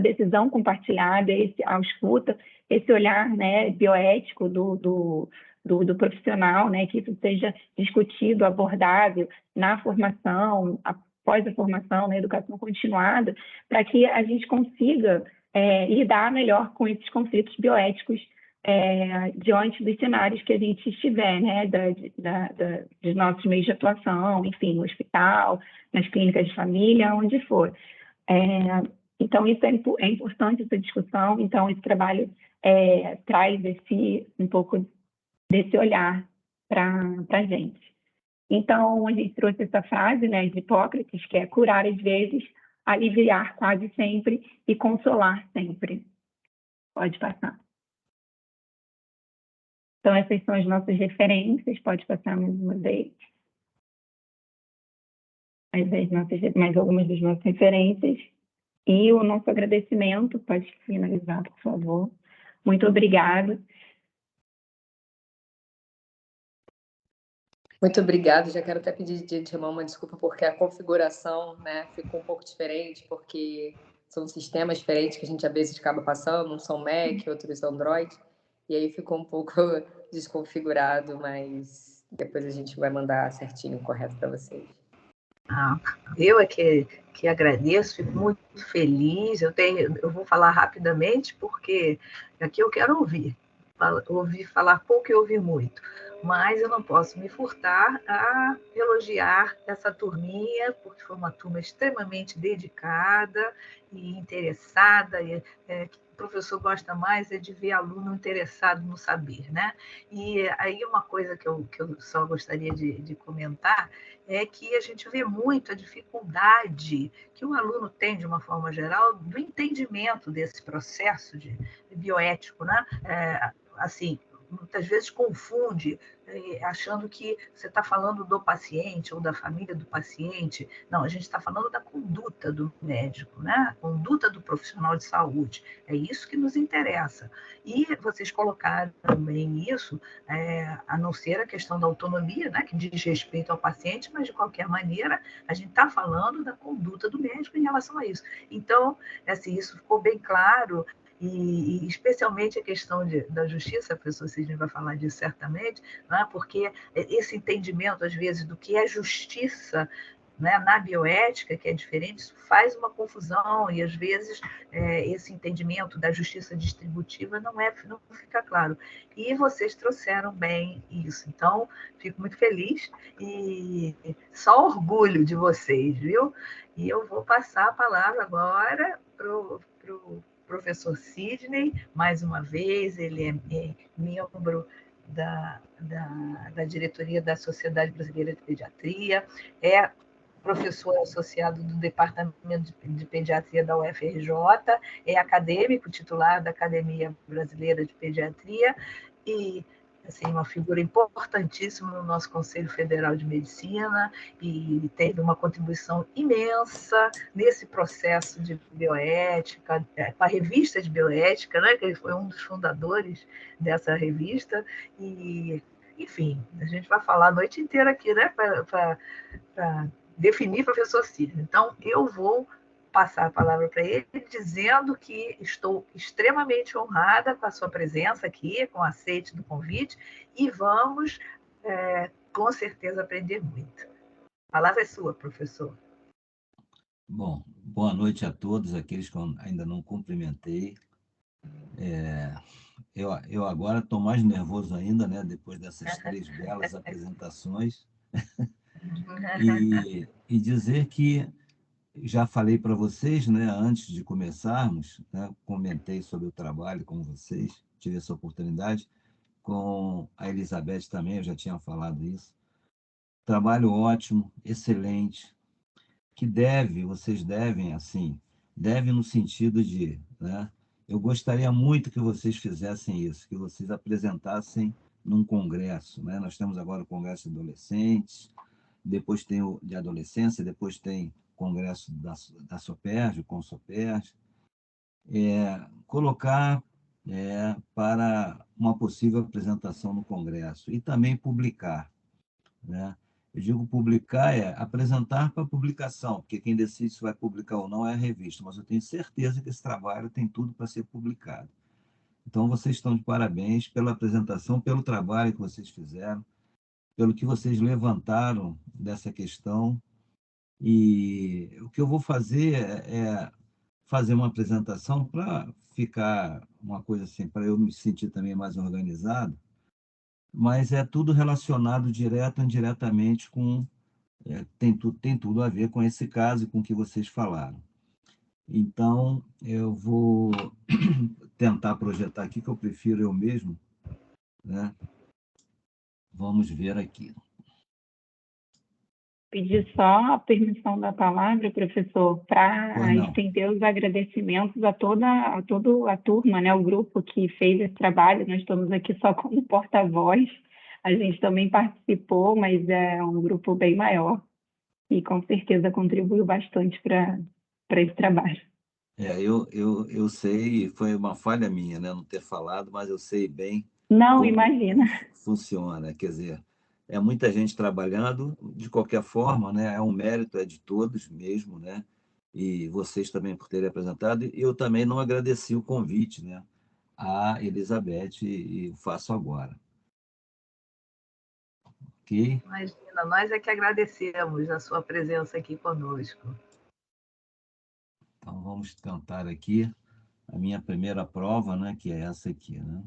decisão compartilhada, a escuta, esse olhar, né, bioético do profissional, né, que isso seja discutido, abordado na formação, após a formação, na educação continuada, para que a gente consiga lidar melhor com esses conflitos bioéticos diante dos cenários que a gente estiver, né, dos nossos meios de atuação, enfim, no hospital, nas clínicas de família, onde for. Então, isso é importante, essa discussão. Então, esse trabalho traz um pouco desse olhar para a gente. Então, a gente trouxe essa frase, né, de Hipócrates, que é curar às vezes, aliviar quase sempre e consolar sempre. Pode passar. Então, essas são as nossas referências. Pode passar mais uma vez. Mais algumas das nossas referências. E o nosso agradecimento. Pode finalizar, por favor. Muito obrigada. Muito obrigada. Já quero até pedir de antemão uma desculpa, porque a configuração, né, ficou um pouco diferente, porque são sistemas diferentes que a gente às vezes acaba passando, uns são Mac, outros Android, e aí ficou um pouco desconfigurado, mas depois a gente vai mandar certinho, correto para vocês. Eu é que agradeço, fico muito feliz. Eu vou falar rapidamente, porque aqui eu quero ouvir falar pouco e ouvir muito. Mas eu não posso me furtar a elogiar essa turminha, porque foi uma turma extremamente dedicada e interessada, o professor gosta mais é de ver aluno interessado no saber, né? E aí uma coisa que eu só gostaria de comentar é que a gente vê muito a dificuldade que o aluno tem, de uma forma geral, do entendimento desse processo de bioético, né? Assim, muitas vezes confunde, achando que você está falando do paciente ou da família do paciente. Não, a gente está falando da conduta do médico, né? A conduta do profissional de saúde. É isso que nos interessa. E vocês colocaram também isso, a não ser a questão da autonomia, né? Que diz respeito ao paciente, mas, de qualquer maneira, a gente está falando da conduta do médico em relação a isso. Então, assim, isso ficou bem claro. E especialmente a questão da justiça, a professora Sidney vai falar disso certamente, né? Porque esse entendimento, às vezes, do que é justiça, né, na bioética, que é diferente, isso faz uma confusão, e às vezes esse entendimento da justiça distributiva não fica claro. E vocês trouxeram bem isso, então fico muito feliz e só orgulho de vocês, viu? E eu vou passar a palavra agora para o professor Sidney, mais uma vez. Ele é membro da diretoria da Sociedade Brasileira de Pediatria, é professor associado do Departamento de Pediatria da UFRJ, é acadêmico titular da Academia Brasileira de Pediatria e, assim, uma figura importantíssima no nosso Conselho Federal de Medicina, e teve uma contribuição imensa nesse processo de bioética, com a revista de bioética, né, que ele foi um dos fundadores dessa revista. E, enfim, a gente vai falar a noite inteira aqui, né, para definir professor Sidney. Então, eu vou passar a palavra para ele, dizendo que estou extremamente honrada com a sua presença aqui, com o aceite do convite, e vamos, com certeza, aprender muito. A palavra é sua, professor. Bom, boa noite a todos, aqueles que eu ainda não cumprimentei. Eu agora estou mais nervoso ainda, né, depois dessas 3 belas apresentações. E dizer que já falei para vocês, né, antes de começarmos, né, comentei sobre o trabalho com vocês, tive essa oportunidade, com a Elizabeth também, eu já tinha falado isso. Trabalho ótimo, excelente, que vocês devem, assim, devem no sentido de, né, eu gostaria muito que vocês fizessem isso, que vocês apresentassem num congresso, né? Nós temos agora o Congresso de Adolescentes, depois tem o de Adolescência, depois tem o Congresso da SOPERJ, com SOPERJ, colocar para uma possível apresentação no Congresso e também publicar, né? Eu digo publicar apresentar para publicação, porque quem decide se vai publicar ou não é a revista, mas eu tenho certeza que esse trabalho tem tudo para ser publicado. Então, vocês estão de parabéns pela apresentação, pelo trabalho que vocês fizeram, pelo que vocês levantaram dessa questão. E o que eu vou fazer é fazer uma apresentação para ficar uma coisa assim, para eu me sentir também mais organizado, mas é tudo relacionado direto ou indiretamente com... tem tudo a ver com esse caso e com o que vocês falaram. Então, eu vou tentar projetar aqui, que eu prefiro eu mesmo, né? Vamos ver aqui. Pedir só a permissão da palavra, professor, para Pois não. estender os agradecimentos a toda a turma, né, o grupo que fez esse trabalho. Nós estamos aqui só como porta-voz. A gente também participou, mas é um grupo bem maior e com certeza contribuiu bastante para esse trabalho. Eu sei, foi uma falha minha, né, não ter falado, mas eu sei bem Não, como imagina. funciona. Quer dizer, é muita gente trabalhando, de qualquer forma, né, é um mérito, é de todos mesmo, né, e vocês também por terem apresentado. E eu também não agradeci o convite, né, a Elizabeth, e o faço agora. Ok? Imagina, nós é que agradecemos a sua presença aqui conosco. Então, vamos tentar aqui a minha primeira prova, né, que é essa aqui, né?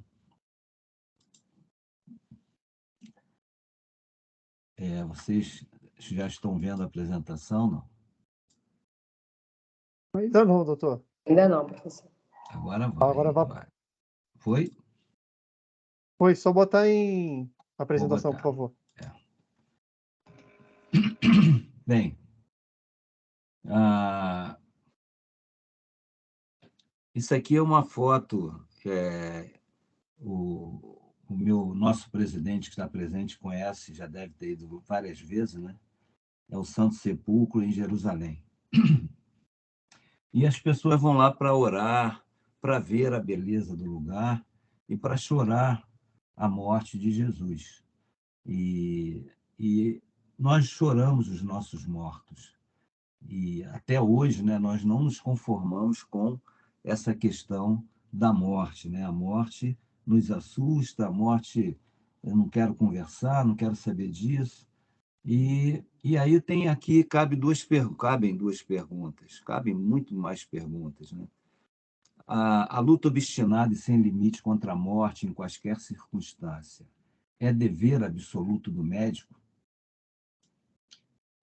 Vocês já estão vendo a apresentação, não? Ainda não, doutor. Ainda não, professor. Agora vai. Agora vai. Vai. Foi? Foi só botar em Vou apresentação, por botar. favor. Bem, isso aqui é uma foto que o nosso presidente que está presente conhece, já deve ter ido várias vezes, né? É o Santo Sepulcro em Jerusalém. E as pessoas vão lá para orar, para ver a beleza do lugar e para chorar a morte de Jesus. E nós choramos os nossos mortos. E até hoje, né, nós não nos conformamos com essa questão da morte, né? A morte nos assusta, a morte, eu não quero conversar, não quero saber disso. E aí tem aqui, cabem duas perguntas, cabem muito mais perguntas, né? A luta obstinada e sem limite contra a morte em quaisquer circunstância é dever absoluto do médico?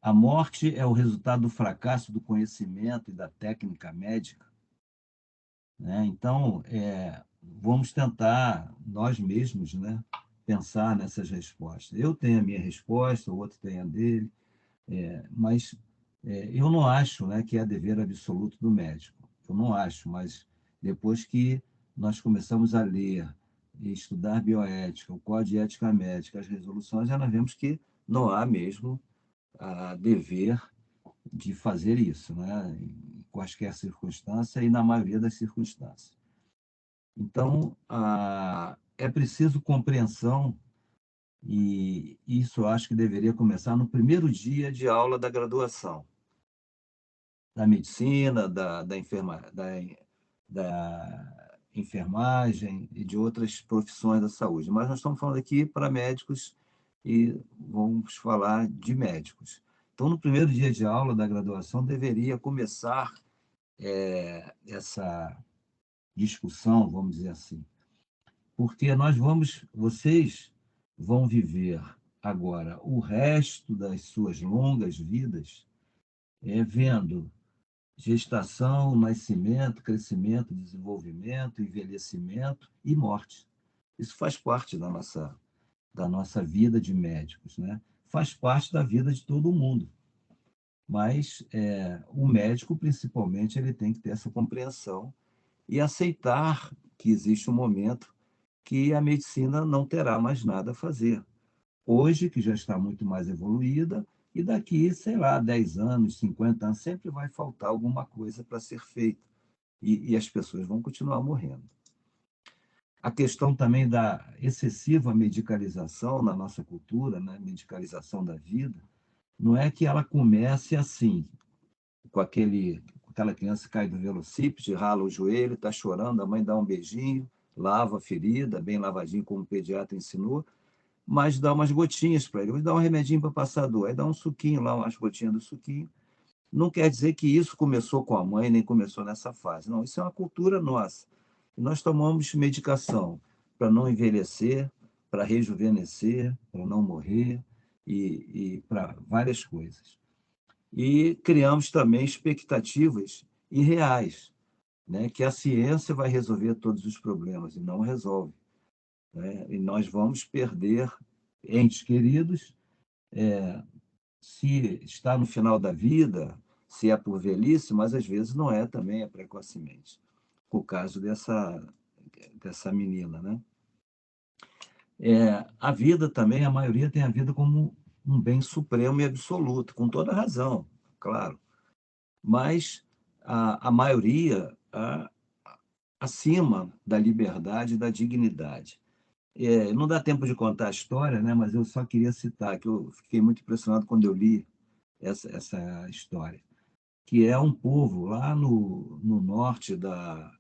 A morte é o resultado do fracasso do conhecimento e da técnica médica, né? Então, vamos tentar, nós mesmos, né, pensar nessas respostas. Eu tenho a minha resposta, o outro tem a dele, mas eu não acho, né, que é dever absoluto do médico. Eu não acho, mas depois que nós começamos a ler e estudar bioética, o Código de Ética Médica, as resoluções, já nós vemos que não há mesmo dever de fazer isso, né, em quaisquer circunstância e na maioria das circunstâncias. Então, é preciso compreensão, e isso eu acho que deveria começar no primeiro dia de aula da graduação, da medicina, da enfermagem e de outras profissões da saúde. Mas nós estamos falando aqui para médicos e vamos falar de médicos. Então, no primeiro dia de aula da graduação, deveria começar essa discussão, vamos dizer assim, porque vocês vão viver agora o resto das suas longas vidas vendo gestação, nascimento, crescimento, desenvolvimento, envelhecimento e morte. Isso faz parte da nossa vida de médicos, né? Faz parte da vida de todo mundo. Mas o médico, principalmente, ele tem que ter essa compreensão e aceitar que existe um momento que a medicina não terá mais nada a fazer. Hoje, que já está muito mais evoluída, e daqui, sei lá, 10 anos, 50 anos, sempre vai faltar alguma coisa para ser feita. E as pessoas vão continuar morrendo. A questão também da excessiva medicalização na nossa cultura, né? Medicalização da vida, não é que ela comece assim, com aquela criança que cai do velocípede, rala o joelho, está chorando, a mãe dá um beijinho, lava a ferida, bem lavadinho, como o pediatra ensinou, mas dá umas gotinhas para ele, dá um remedinho para passar a dor, aí dá um suquinho lá, umas gotinhas do suquinho. Não quer dizer que isso começou com a mãe, nem começou nessa fase. Não, isso é uma cultura nossa. E nós tomamos medicação para não envelhecer, para rejuvenescer, para não morrer e para várias coisas. E criamos também expectativas irreais, né? Que a ciência vai resolver todos os problemas, e não resolve, né? E nós vamos perder entes queridos, se está no final da vida, se é por velhice, mas às vezes não é também, é precocemente. O caso dessa menina, né? A vida também, a maioria tem a vida como um bem supremo e absoluto, com toda razão, claro. Mas a maioria acima da liberdade e da dignidade. Não dá tempo de contar a história, né? Mas eu só queria citar que eu fiquei muito impressionado quando eu li essa história, que é um povo lá no norte da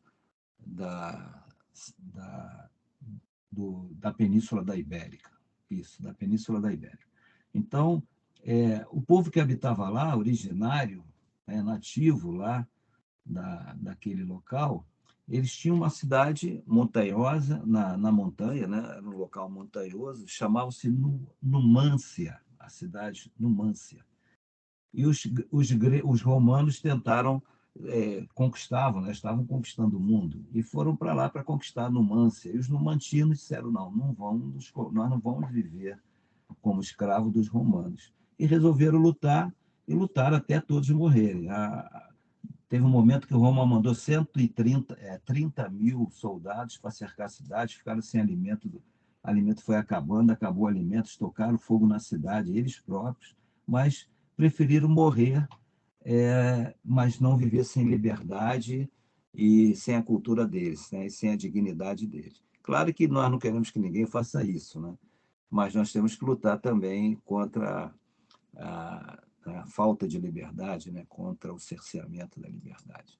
Península da Ibérica. Isso, da Península da Ibérica. Então, o povo que habitava lá, originário, nativo lá daquele local, eles tinham uma cidade montanhosa, na montanha, né? Num local montanhoso, chamava-se Numância, a cidade Numância. E os romanos tentaram, conquistavam, né? Estavam conquistando o mundo, e foram para lá para conquistar Numância. E os numantinos disseram, nós não vamos viver como escravos dos romanos. E resolveram lutar, e lutaram até todos morrerem. Teve um momento que Roma mandou 30 mil soldados para cercar a cidade, ficaram sem alimento, o alimento foi acabando, acabou o alimento, estocaram fogo na cidade, eles próprios, mas preferiram morrer, mas não viver sem liberdade e sem a cultura deles, né, e sem a dignidade deles. Claro que nós não queremos que ninguém faça isso, né, mas nós temos que lutar também contra a falta de liberdade, né, contra o cerceamento da liberdade.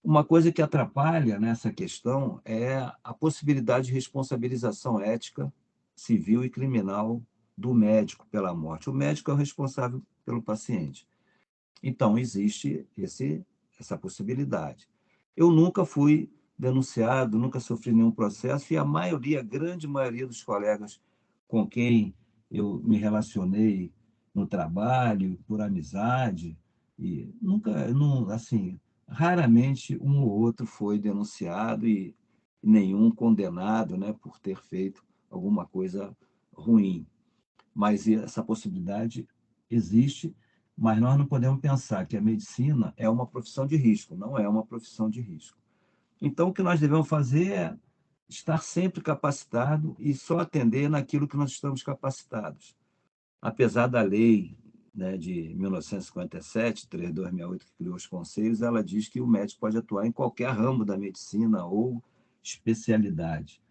Uma coisa que atrapalha nessa questão é a possibilidade de responsabilização ética, civil e criminal do médico pela morte. O médico é o responsável pelo paciente. Então, existe essa possibilidade. Eu nunca fui denunciado, nunca sofri nenhum processo, e a grande maioria dos colegas com quem eu me relacionei no trabalho, por amizade, e nunca, não, assim, raramente um ou outro foi denunciado e nenhum condenado, né, por ter feito alguma coisa ruim. Mas essa possibilidade existe, mas nós não podemos pensar que a medicina é uma profissão de risco, não é uma profissão de risco. Então, o que nós devemos fazer é estar sempre capacitado e só atender naquilo que nós estamos capacitados. Apesar da lei, né, de 1957, 3268, que criou os conselhos, ela diz que o médico pode atuar em qualquer ramo da medicina ou especialidade,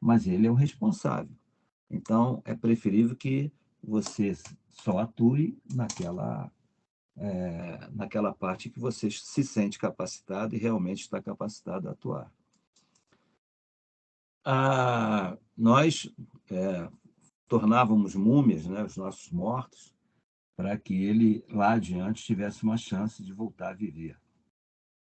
mas ele é o responsável. Então, é preferível que você só atue naquela parte que você se sente capacitado e realmente está capacitado a atuar. Nós tornávamos múmias, né, os nossos mortos, para que ele, lá adiante, tivesse uma chance de voltar a viver.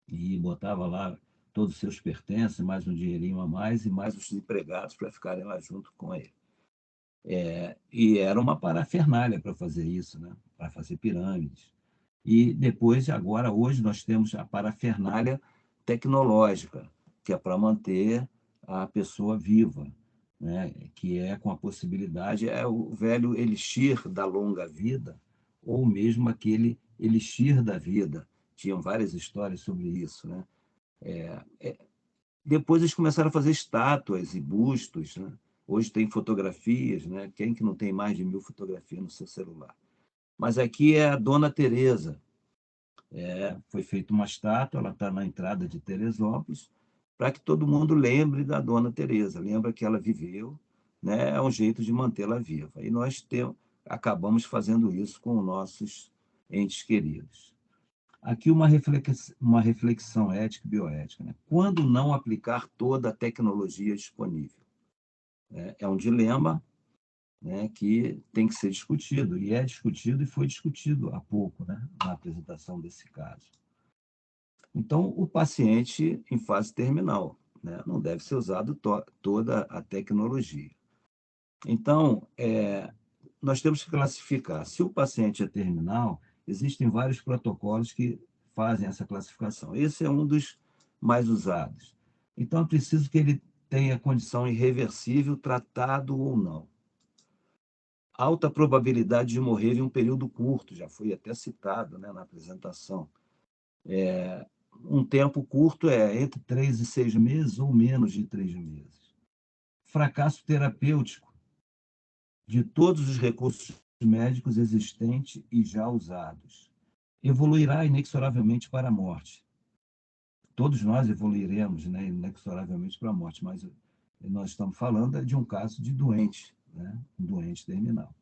E botava lá todos os seus pertences, mais um dinheirinho a mais, e mais os empregados para ficarem lá junto com ele. E era uma parafernália para fazer isso, né? Para fazer pirâmides. E depois, agora, hoje, nós temos a parafernália tecnológica, que é para manter a pessoa viva, né? Que é com a possibilidade, é o velho elixir da longa vida, ou mesmo aquele elixir da vida. Tinham várias histórias sobre isso, né? Depois eles começaram a fazer estátuas e bustos, né? Hoje tem fotografias, né? Quem que não tem mais de 1000 fotografias no seu celular? Mas aqui é a Dona Teresa. Foi feita uma estátua, ela está na entrada de Teresópolis, para que todo mundo lembre da Dona Teresa, lembra que ela viveu, né? É um jeito de mantê-la viva. E nós acabamos fazendo isso com os nossos entes queridos. Aqui uma reflexão ética e bioética, né? Quando não aplicar toda a tecnologia disponível? É um dilema, né, que tem que ser discutido, e é discutido e foi discutido há pouco, né, na apresentação desse caso. Então, o paciente em fase terminal, né, não deve ser usado toda a tecnologia. Então, nós temos que classificar. Se o paciente é terminal, existem vários protocolos que fazem essa classificação. Esse é um dos mais usados. Então, é preciso que ele tenha condição irreversível, tratado ou não. alta probabilidade de morrer em um período curto, já foi até citado, né, na apresentação. Um tempo curto é entre 3 e 6 meses ou menos de 3 meses. Fracasso terapêutico de todos os recursos médicos existentes e já usados. Evoluirá inexoravelmente para a morte. Todos nós evoluiremos, né, inexoravelmente para a morte, mas nós estamos falando de um caso de doente, né, um doente terminal.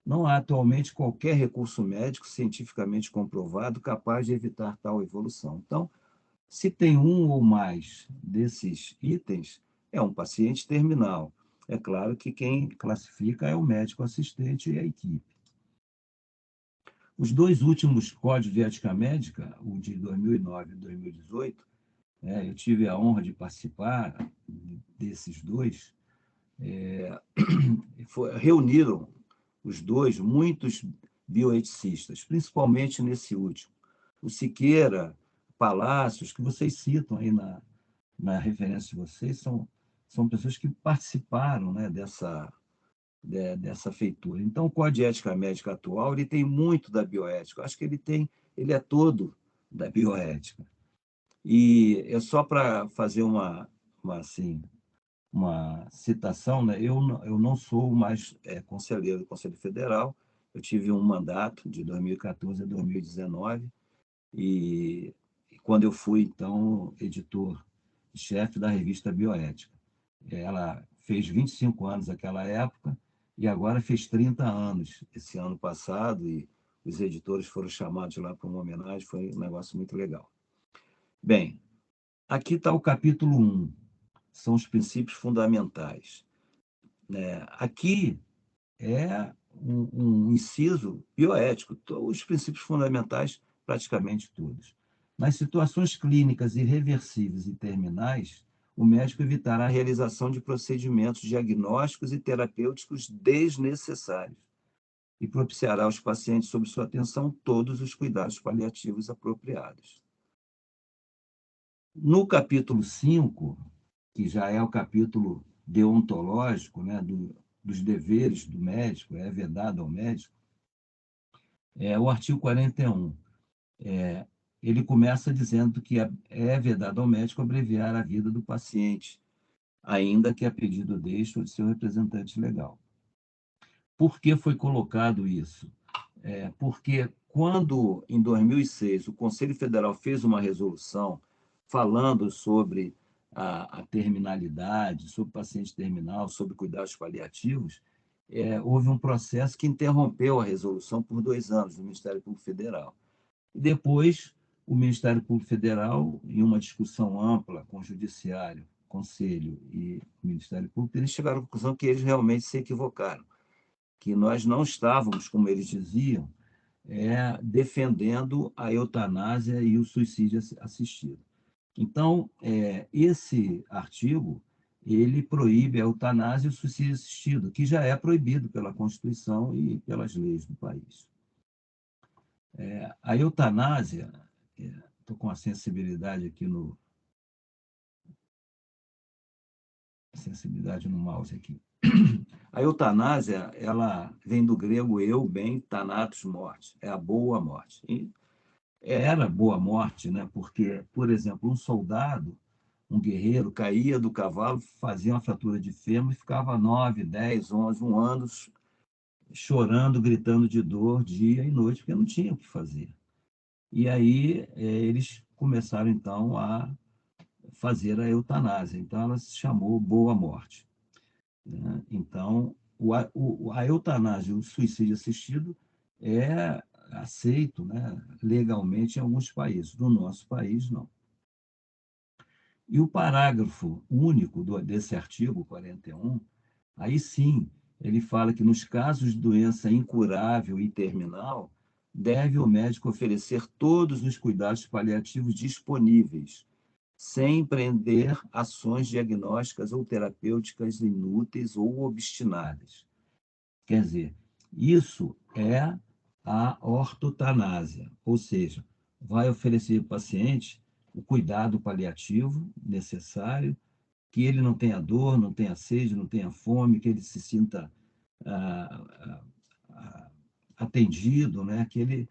Não há atualmente qualquer recurso médico cientificamente comprovado capaz de evitar tal evolução. Então, se tem um ou mais desses itens, é um paciente terminal. É claro que quem classifica é o médico assistente e a equipe. Os 2 últimos códigos de ética médica, o de 2009 e 2018, eu tive a honra de participar desses 2, reuniram os 2 muitos bioeticistas, principalmente nesse último. O Siqueira, Palácios, que vocês citam aí na referência de vocês, são pessoas que participaram, né, dessa feitura. Então, o Código de Ética Médica atual ele tem muito da bioética. Eu acho que ele é todo da bioética. E é só para fazer uma citação, né? Eu não sou mais conselheiro do Conselho Federal, eu tive um mandato de 2014 a 2019, e quando eu fui, então, editor-chefe da revista Bioética. Ela fez 25 anos naquela época, e agora fez 30 anos esse ano passado, e os editores foram chamados lá para uma homenagem, foi um negócio muito legal. Bem, aqui está o capítulo 1, são os princípios fundamentais. Aqui é um inciso bioético, os princípios fundamentais praticamente todos. Nas situações clínicas irreversíveis e terminais, o médico evitará a realização de procedimentos diagnósticos e terapêuticos desnecessários e propiciará aos pacientes, sob sua atenção, todos os cuidados paliativos apropriados. No capítulo 5, que já é o capítulo deontológico, né, dos deveres do médico, é vedado ao médico, o artigo 41. Ele começa dizendo que é vedado ao médico abreviar a vida do paciente, ainda que a pedido deste ou de seu representante legal. Por que foi colocado isso? Porque quando, em 2006, o Conselho Federal fez uma resolução falando sobre a terminalidade, sobre paciente terminal, sobre cuidados paliativos, houve um processo que interrompeu a resolução por 2 anos no Ministério Público Federal. E depois, o Ministério Público Federal, em uma discussão ampla com o Judiciário, Conselho e Ministério Público, eles chegaram à conclusão que eles realmente se equivocaram, que nós não estávamos, como eles diziam, defendendo a eutanásia e o suicídio assistido. Então, esse artigo, ele proíbe a eutanásia e o suicídio assistido, que já é proibido pela Constituição e pelas leis do país. A eutanásia, estou com a sensibilidade aqui no mouse aqui. A eutanásia, ela vem do grego eu, bem, thanatos, morte, é a boa morte. E era boa morte, né? Porque, por exemplo, um soldado, um guerreiro, caía do cavalo, fazia uma fratura de fêmur e ficava 9, 10, 11, 1 ano chorando, gritando de dor dia e noite, porque não tinha o que fazer. E aí eles começaram, então, a fazer a eutanásia. Então, ela se chamou boa morte. Então, a eutanásia, o suicídio assistido, é aceito, né, legalmente em alguns países. No nosso país, não. E o parágrafo único desse artigo 41, aí sim, ele fala que nos casos de doença incurável e terminal, deve o médico oferecer todos os cuidados paliativos disponíveis, sem empreender ações diagnósticas ou terapêuticas inúteis ou obstinadas. Quer dizer, isso é a ortotanásia, ou seja, vai oferecer ao paciente o cuidado paliativo necessário, que ele não tenha dor, não tenha sede, não tenha fome, que ele se sinta atendido, né? Que ele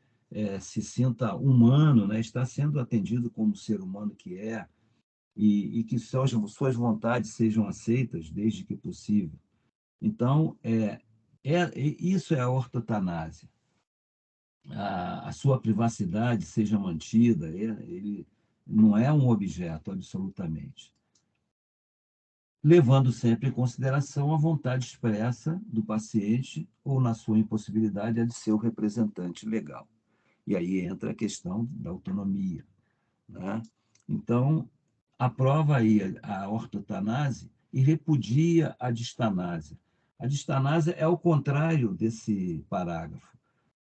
se sinta humano, né? Está sendo atendido como ser humano que é, e que suas vontades sejam aceitas desde que possível. Então, isso é a ortotanásia. A sua privacidade seja mantida, ele não é um objeto, absolutamente. Levando sempre em consideração a vontade expressa do paciente ou, na sua impossibilidade, a de seu representante legal. E aí entra a questão da autonomia, né? Então, aprova aí a ortotanase e repudia a distanásia. A distanásia é o contrário desse parágrafo.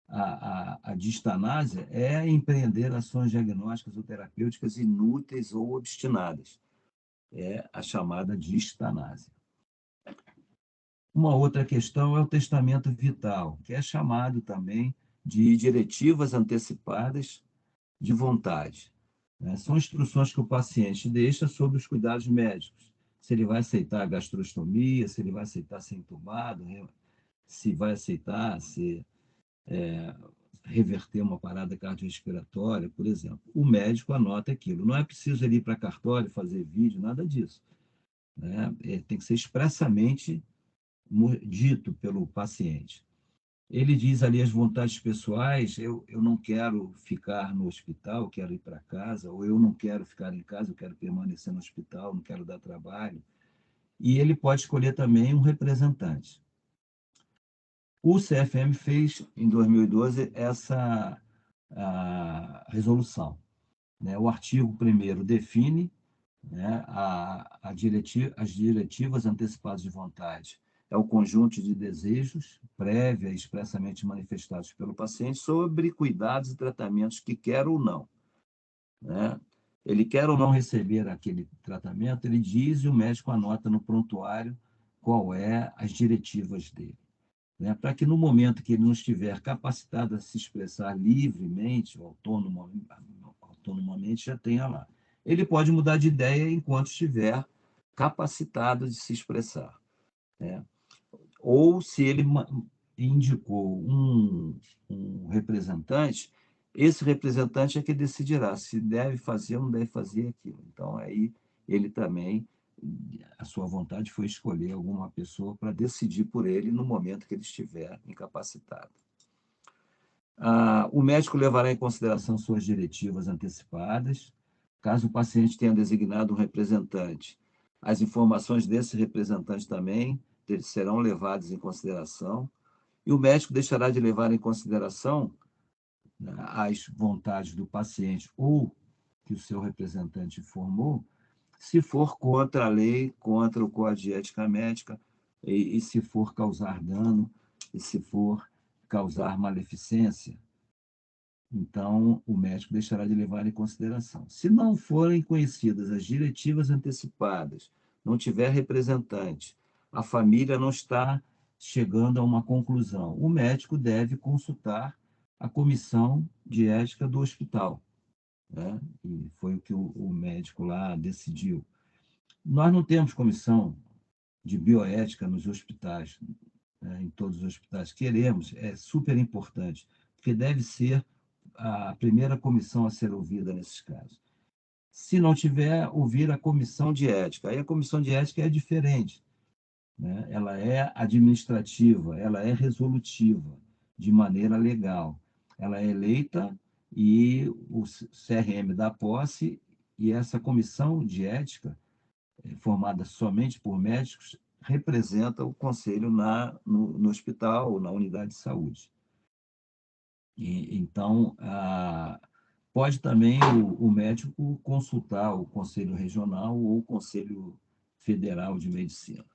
A distanásia é empreender ações diagnósticas ou terapêuticas inúteis ou obstinadas. É a chamada distanásia. Uma outra questão é o testamento vital, que é chamado também de diretivas antecipadas de vontade. São instruções que o paciente deixa sobre os cuidados médicos. Se ele vai aceitar a gastrostomia, se ele vai aceitar ser entubado, se vai aceitar reverter uma parada cardiorrespiratória, por exemplo. O médico anota aquilo. Não é preciso ele ir para cartório, fazer vídeo, nada disso. Tem que ser expressamente dito pelo paciente. Ele diz ali as vontades pessoais: eu não quero ficar no hospital, quero ir para casa, ou eu não quero ficar em casa, eu quero permanecer no hospital, não quero dar trabalho. E ele pode escolher também um representante. O CFM fez, em 2012, essa resolução. O artigo 1º define, né, as diretivas antecipadas de vontade. É o conjunto de desejos, prévia e expressamente manifestados pelo paciente, sobre cuidados e tratamentos que quer ou não. Ele quer ou não receber aquele tratamento, ele diz e o médico anota no prontuário qual é as diretivas dele. Para que no momento que ele não estiver capacitado a se expressar livremente, autonomamente, já tenha lá. Ele pode mudar de ideia enquanto estiver capacitado de se expressar. Ou se ele indicou um representante, esse representante é que decidirá se deve fazer ou não deve fazer aquilo. Então, aí ele também, a sua vontade foi escolher alguma pessoa para decidir por ele no momento que ele estiver incapacitado. O médico levará em consideração suas diretivas antecipadas. Caso o paciente tenha designado um representante, as informações desse representante também serão levadas em consideração, e o médico deixará de levar em consideração, né, as vontades do paciente ou que o seu representante informou, se for contra a lei, contra o Código de Ética Médica, e se for causar dano, e se for causar maleficência. Então, o médico deixará de levar em consideração. Se não forem conhecidas as diretivas antecipadas, não tiver representante, a família não está chegando a uma conclusão, o médico deve consultar a comissão de ética do hospital. E foi o que o médico lá decidiu. Nós não temos comissão de bioética nos hospitais, em todos os hospitais. Queremos, é super importante, porque deve ser a primeira comissão a ser ouvida nesses casos. Se não tiver, ouvir a comissão de ética. Aí a comissão de ética é diferente. Ela é administrativa, ela é resolutiva, de maneira legal. Ela é eleita e o CRM dá posse, e essa comissão de ética, formada somente por médicos, representa o conselho no hospital ou na unidade de saúde. Então, pode também o médico consultar o Conselho Regional ou o Conselho Federal de Medicina.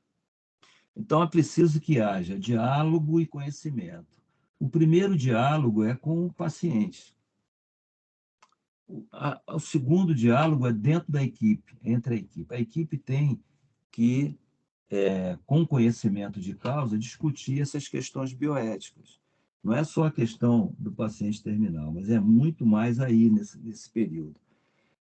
Então, é preciso que haja diálogo e conhecimento. O primeiro diálogo é com o paciente. O segundo diálogo é dentro da equipe, entre a equipe. A equipe tem que, com conhecimento de causa, discutir essas questões bioéticas. Não é só a questão do paciente terminal, mas é muito mais aí nesse período.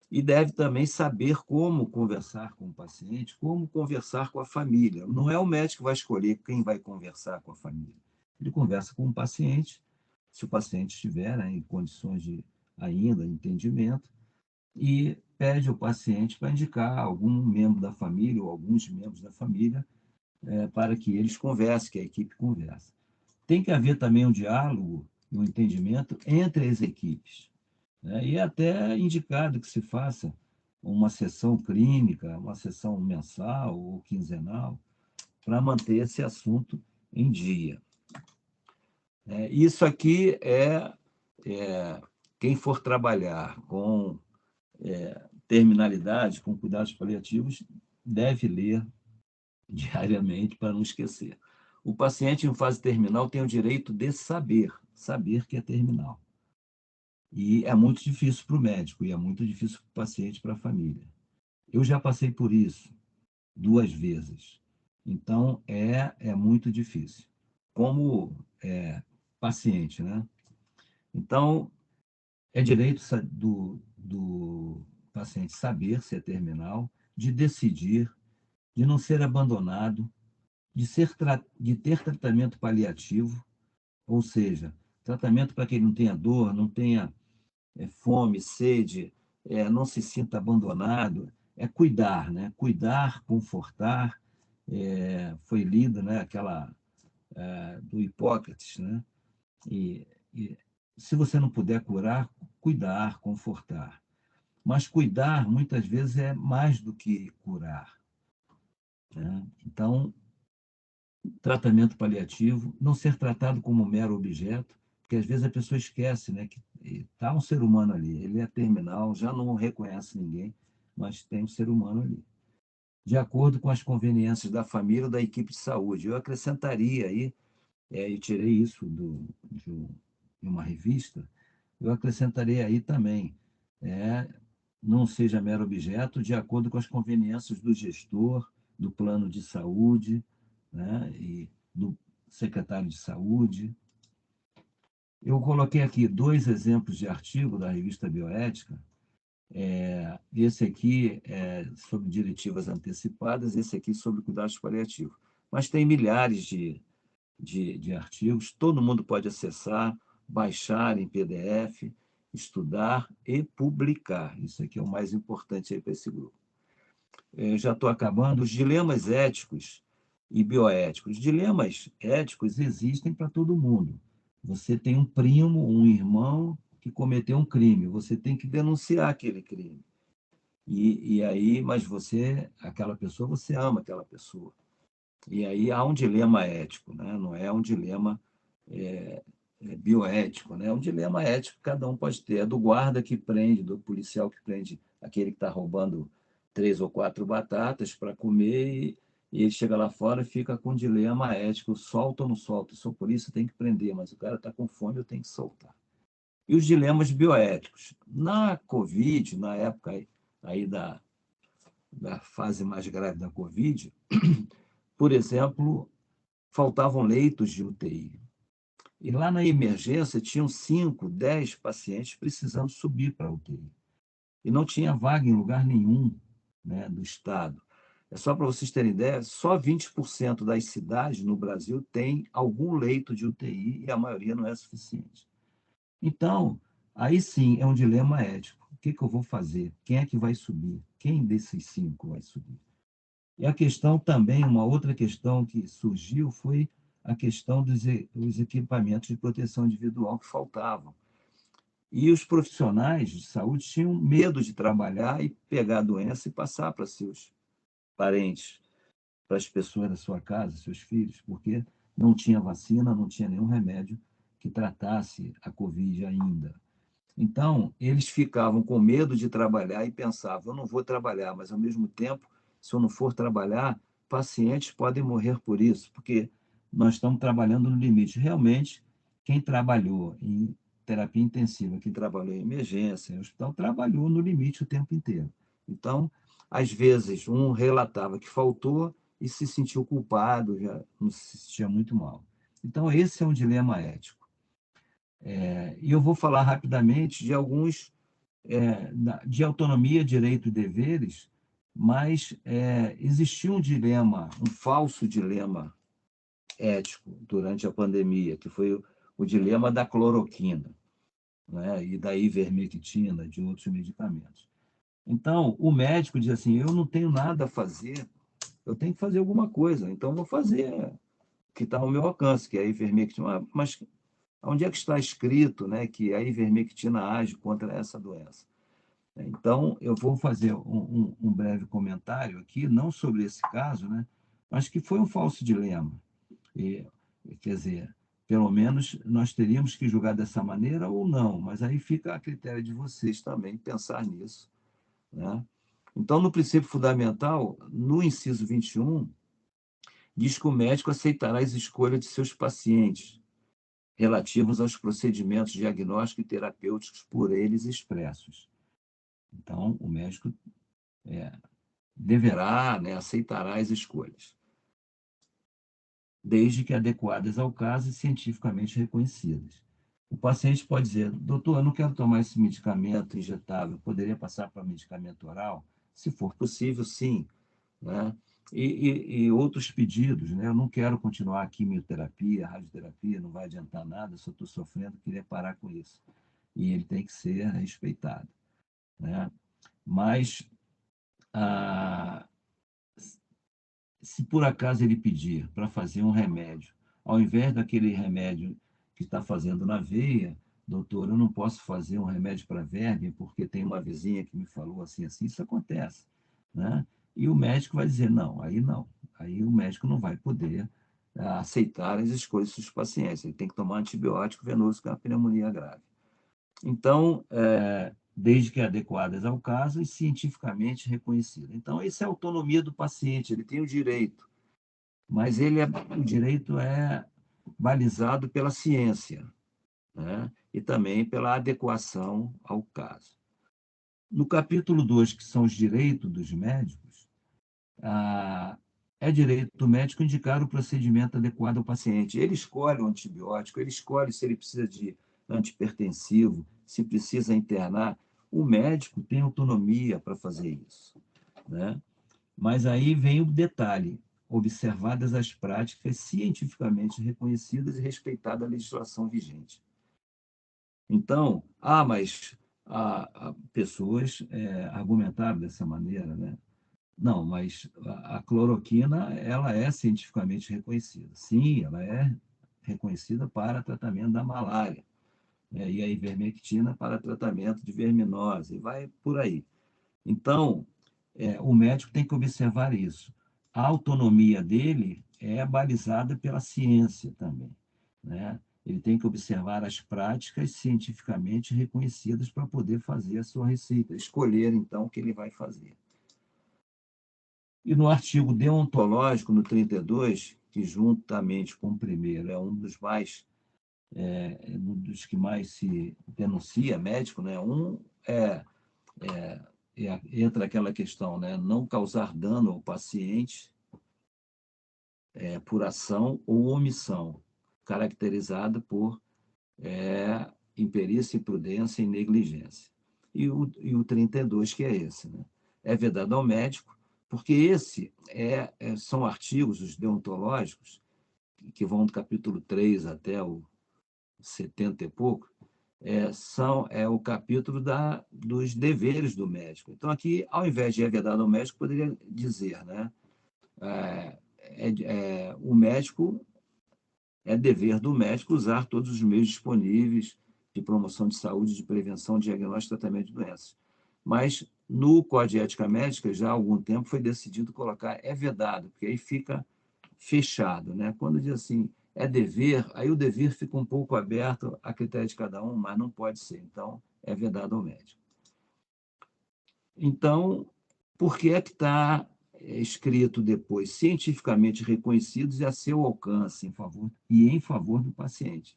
E deve também saber como conversar com o paciente, como conversar com a família. Não é o médico que vai escolher quem vai conversar com a família. Ele conversa com o paciente se o paciente estiver, né, em condições de ainda entendimento, e pede ao paciente para indicar algum membro da família ou alguns membros da família para que eles conversem, que a equipe converse. Tem que haver também um diálogo e um entendimento entre as equipes, né? E é até indicado que se faça uma sessão clínica, uma sessão mensal ou quinzenal, para manter esse assunto em dia. Isso aqui quem for trabalhar com terminalidade, com cuidados paliativos, deve ler diariamente para não esquecer. O paciente em fase terminal tem o direito de saber que é terminal. E é muito difícil para o médico, e é muito difícil para o paciente e para a família. Eu já passei por isso 2 vezes. Então, é muito difícil. Como paciente, né? Então, é direito do paciente saber se é terminal, de decidir, de não ser abandonado, de ter tratamento paliativo, ou seja, tratamento para que ele não tenha dor, não tenha fome, sede, não se sinta abandonado, é cuidar, né? Cuidar, confortar. Foi lido, né, aquela do Hipócrates, né? E se você não puder curar, cuidar, confortar. Mas cuidar, muitas vezes, é mais do que curar, né? Então, tratamento paliativo, não ser tratado como um mero objeto, porque às vezes a pessoa esquece, né, que está um ser humano ali, ele é terminal, já não reconhece ninguém, mas tem um ser humano ali. De acordo com as conveniências da família ou da equipe de saúde. Eu acrescentaria aí, eu tirei isso de uma revista, eu acrescentaria aí também, não seja mero objeto, de acordo com as conveniências do gestor, do plano de saúde, né, e do secretário de saúde. Eu coloquei aqui 2 exemplos de artigo da revista Bioética. Esse aqui é sobre diretivas antecipadas, esse aqui sobre cuidados paliativos. Mas tem milhares de artigos, todo mundo pode acessar, baixar em PDF, estudar e publicar. Isso aqui é o mais importante aí para esse grupo. Já estou acabando. Os dilemas éticos e bioéticos. Dilemas éticos existem para todo mundo. Você tem um primo, um irmão que cometeu um crime, você tem que denunciar aquele crime. E aí, mas aquela pessoa, você ama aquela pessoa. E aí há um dilema ético, né? Não é um dilema bioético, né? É um dilema ético que cada um pode ter. É do guarda que prende, do policial que prende aquele que está roubando 3 ou 4 batatas para comer e ele chega lá fora e fica com um dilema ético, solta ou não solta? Eu sou polícia, tem que prender, mas o cara está com fome, eu tenho que soltar. E os dilemas bioéticos. Na Covid, na época aí da fase mais grave da Covid, por exemplo, faltavam leitos de UTI. E lá na emergência tinham 5, 10 pacientes precisando subir para a UTI. E não tinha vaga em lugar nenhum, né, do estado. É só para vocês terem ideia, só 20% das cidades no Brasil tem algum leito de UTI e a maioria não é suficiente. Então, aí sim é um dilema ético. O que eu vou fazer? Quem é que vai subir? Quem desses 5 vai subir? E a questão também, uma outra questão que surgiu foi a questão dos equipamentos de proteção individual que faltavam. E os profissionais de saúde tinham medo de trabalhar e pegar a doença e passar para seus parentes, para as pessoas da sua casa, seus filhos, porque não tinha vacina, não tinha nenhum remédio que tratasse a Covid ainda. Então, eles ficavam com medo de trabalhar e pensavam, eu não vou trabalhar, mas, ao mesmo tempo, se eu não for trabalhar, pacientes podem morrer por isso, porque nós estamos trabalhando no limite. Realmente, quem trabalhou em terapia intensiva, quem trabalhou em emergência, em hospital, trabalhou no limite o tempo inteiro. Então, às vezes, um relatava que faltou e se sentiu culpado, já não se sentia muito mal. Então, esse é um dilema ético. E eu vou falar rapidamente de alguns de autonomia, direito e deveres, mas existiu um dilema, um falso dilema ético durante a pandemia, que foi o dilema da cloroquina, né? E da ivermectina, de outros medicamentos. Então, o médico diz assim, eu não tenho nada a fazer, eu tenho que fazer alguma coisa, então vou fazer o que está ao meu alcance, que é a ivermectina. Mas onde é que está escrito, né, que a ivermectina age contra essa doença? Então, eu vou fazer um breve comentário aqui, não sobre esse caso, né, mas que foi um falso dilema. E, quer dizer, pelo menos nós teríamos que julgar dessa maneira ou não, mas aí fica a critério de vocês também pensar nisso, né? Então, no princípio fundamental, no inciso 21, diz que o médico aceitará as escolhas de seus pacientes relativos aos procedimentos diagnósticos e terapêuticos por eles expressos. Então, o médico deverá, né, aceitará as escolhas, desde que adequadas ao caso e cientificamente reconhecidas. O paciente pode dizer, doutor, eu não quero tomar esse medicamento injetável, poderia passar para medicamento oral? Se for possível, sim, né? E outros pedidos, né? Eu não quero continuar a quimioterapia, a radioterapia, não vai adiantar nada, só estou sofrendo, queria parar com isso. E ele tem que ser respeitado, né? Mas, se por acaso ele pedir para fazer um remédio, ao invés daquele remédio que está fazendo na veia, doutor, eu não posso fazer um remédio para verme porque tem uma vizinha que me falou assim, assim, isso acontece, né? E o médico vai dizer, não, aí o médico não vai poder aceitar as escolhas dos pacientes, ele tem que tomar antibiótico venoso com a pneumonia grave. Então, desde que adequadas ao caso e cientificamente reconhecidas. Então, essa é a autonomia do paciente, ele tem o direito, mas o direito é balizado pela ciência, né? E também pela adequação ao caso. No capítulo 2, que são os direitos dos médicos, é direito do médico indicar o procedimento adequado ao paciente. Ele escolhe o antibiótico, ele escolhe se ele precisa de antipertensivo, se precisa internar. O médico tem autonomia para fazer isso, né? Mas aí vem o detalhe, observadas as práticas cientificamente reconhecidas e respeitada a legislação vigente. Então, mas pessoas argumentaram dessa maneira, né? Não, mas a cloroquina, ela é cientificamente reconhecida. Sim, ela é reconhecida para tratamento da malária, né? E a ivermectina para tratamento de verminose, e vai por aí. Então, o médico tem que observar isso. A autonomia dele é balizada pela ciência também, né? Ele tem que observar as práticas cientificamente reconhecidas para poder fazer a sua receita, escolher, então, o que ele vai fazer. E no artigo deontológico, no 32, que juntamente com o primeiro é um dos que mais se denuncia médico, né? Entra aquela questão, né? Não causar dano ao paciente por ação ou omissão, caracterizada por imperícia, imprudência e negligência. E o 32, que é esse, né? É vedado ao médico, porque esse são artigos, os deontológicos, que vão do capítulo 3 até o 70 e pouco, o capítulo dos deveres do médico. Então, aqui, ao invés de vedado ao médico, poderia dizer, né? O médico, é dever do médico usar todos os meios disponíveis de promoção de saúde, de prevenção, diagnóstico e tratamento de doenças. Mas, no Código de Ética Médica, já há algum tempo foi decidido colocar vedado, porque aí fica fechado, né? Quando diz assim, é dever, aí o dever fica um pouco aberto a critério de cada um, mas não pode ser. Então, é vedado ao médico. Então, por que está escrito depois, cientificamente reconhecidos e a seu alcance em favor do paciente?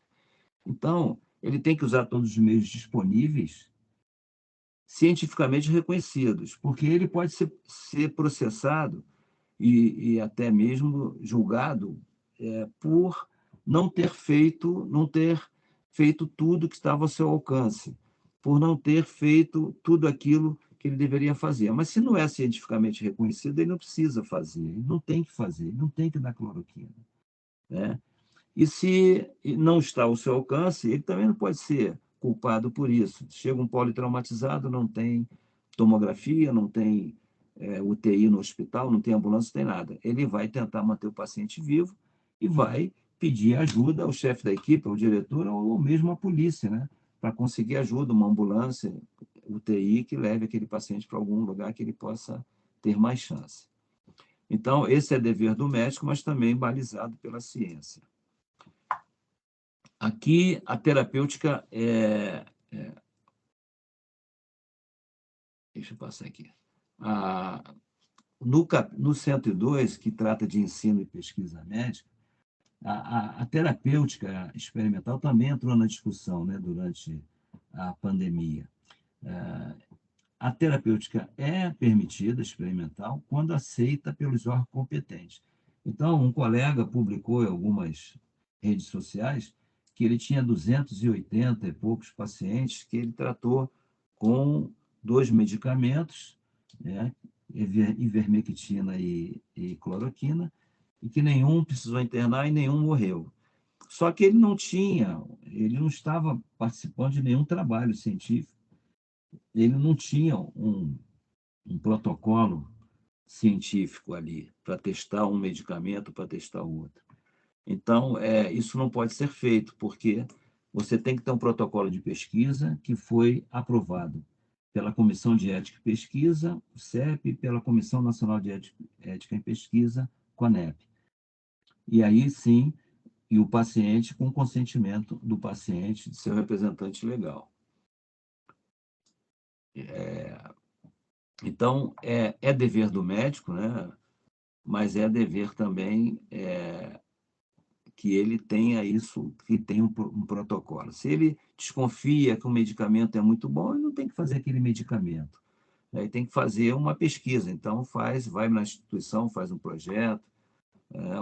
Então, ele tem que usar todos os meios disponíveis, cientificamente reconhecidos, porque ele pode ser processado e até mesmo julgado por não ter feito tudo que estava ao seu alcance, por não ter feito tudo aquilo que ele deveria fazer. Mas se não é cientificamente reconhecido, ele não precisa fazer, ele não tem que fazer, ele não tem que dar cloroquina, né? E se não está ao seu alcance, ele também não pode ser culpado por isso. Chega um politraumatizado, não tem tomografia, não tem UTI no hospital, não tem ambulância, não tem nada. Ele vai tentar manter o paciente vivo e vai pedir ajuda ao chefe da equipe, ao diretor, ou mesmo à polícia, né? Para conseguir ajuda, uma ambulância, UTI, que leve aquele paciente para algum lugar que ele possa ter mais chance. Então, esse é dever do médico, mas também balizado pela ciência. Aqui, a terapêutica deixa eu passar aqui. No 102, que trata de ensino e pesquisa médica, a terapêutica experimental também entrou na discussão, né, durante a pandemia. A terapêutica é permitida, experimental, quando aceita pelos órgãos competentes. Então, um colega publicou em algumas redes sociais que ele tinha 280 e poucos pacientes que ele tratou com 2 medicamentos, né, ivermectina e cloroquina, e que nenhum precisou internar e nenhum morreu. Só que ele não estava participando de nenhum trabalho científico, ele não tinha um protocolo científico ali para testar um medicamento, para testar o outro. Então, isso não pode ser feito, porque você tem que ter um protocolo de pesquisa que foi aprovado pela Comissão de Ética e Pesquisa, o CEP, e pela Comissão Nacional de Ética em Pesquisa, CONEP. E aí, sim, e o paciente com consentimento do paciente, de seu representante legal. Então, é dever do médico, né? Mas é dever também que ele tenha isso, que tenha um protocolo. Se ele desconfia que o medicamento é muito bom, ele não tem que fazer aquele medicamento. Ele tem que fazer uma pesquisa. Então, vai na instituição, faz um projeto,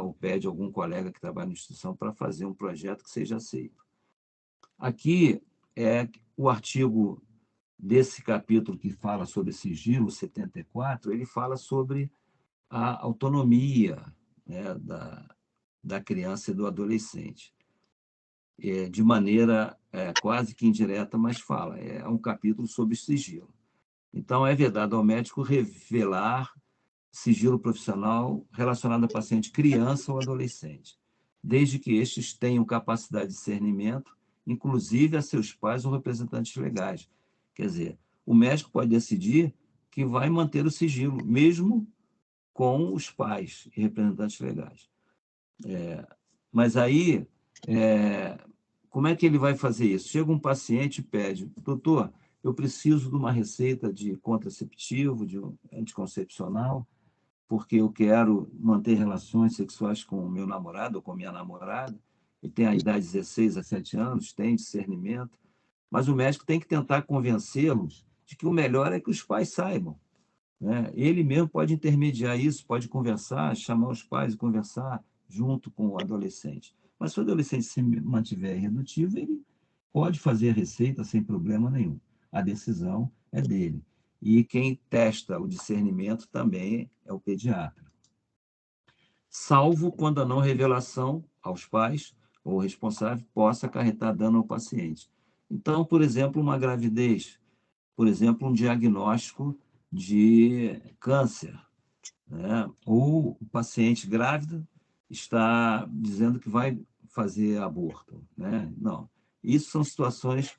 ou pede algum colega que trabalha na instituição para fazer um projeto que seja aceito. Aqui é o artigo desse capítulo que fala sobre sigilo, 74, ele fala sobre a autonomia, né, da criança e do adolescente. De maneira quase que indireta, mas fala. É um capítulo sobre sigilo. Então, é vedado ao médico revelar sigilo profissional relacionado a paciente criança ou adolescente, desde que estes tenham capacidade de discernimento, inclusive a seus pais ou representantes legais. Quer dizer, o médico pode decidir que vai manter o sigilo, mesmo com os pais e representantes legais. Mas aí, como é que ele vai fazer isso? Chega um paciente e pede, doutor, eu preciso de uma receita de contraceptivo, de um anticoncepcional, porque eu quero manter relações sexuais com o meu namorado ou com a minha namorada, ele tem a idade de 16 a 7 anos, tem discernimento, mas o médico tem que tentar convencê-los de que o melhor é que os pais saibam, né? Ele mesmo pode intermediar isso, pode conversar, chamar os pais e conversar junto com o adolescente. Mas se o adolescente se mantiver irredutivo, ele pode fazer a receita sem problema nenhum. A decisão é dele. E quem testa o discernimento também é o pediatra. Salvo quando a não revelação aos pais ou responsável possa acarretar dano ao paciente. Então, por exemplo, uma gravidez, por exemplo, um diagnóstico de câncer, né? Ou o paciente grávida está dizendo que vai fazer aborto, né? Não. Isso são situações,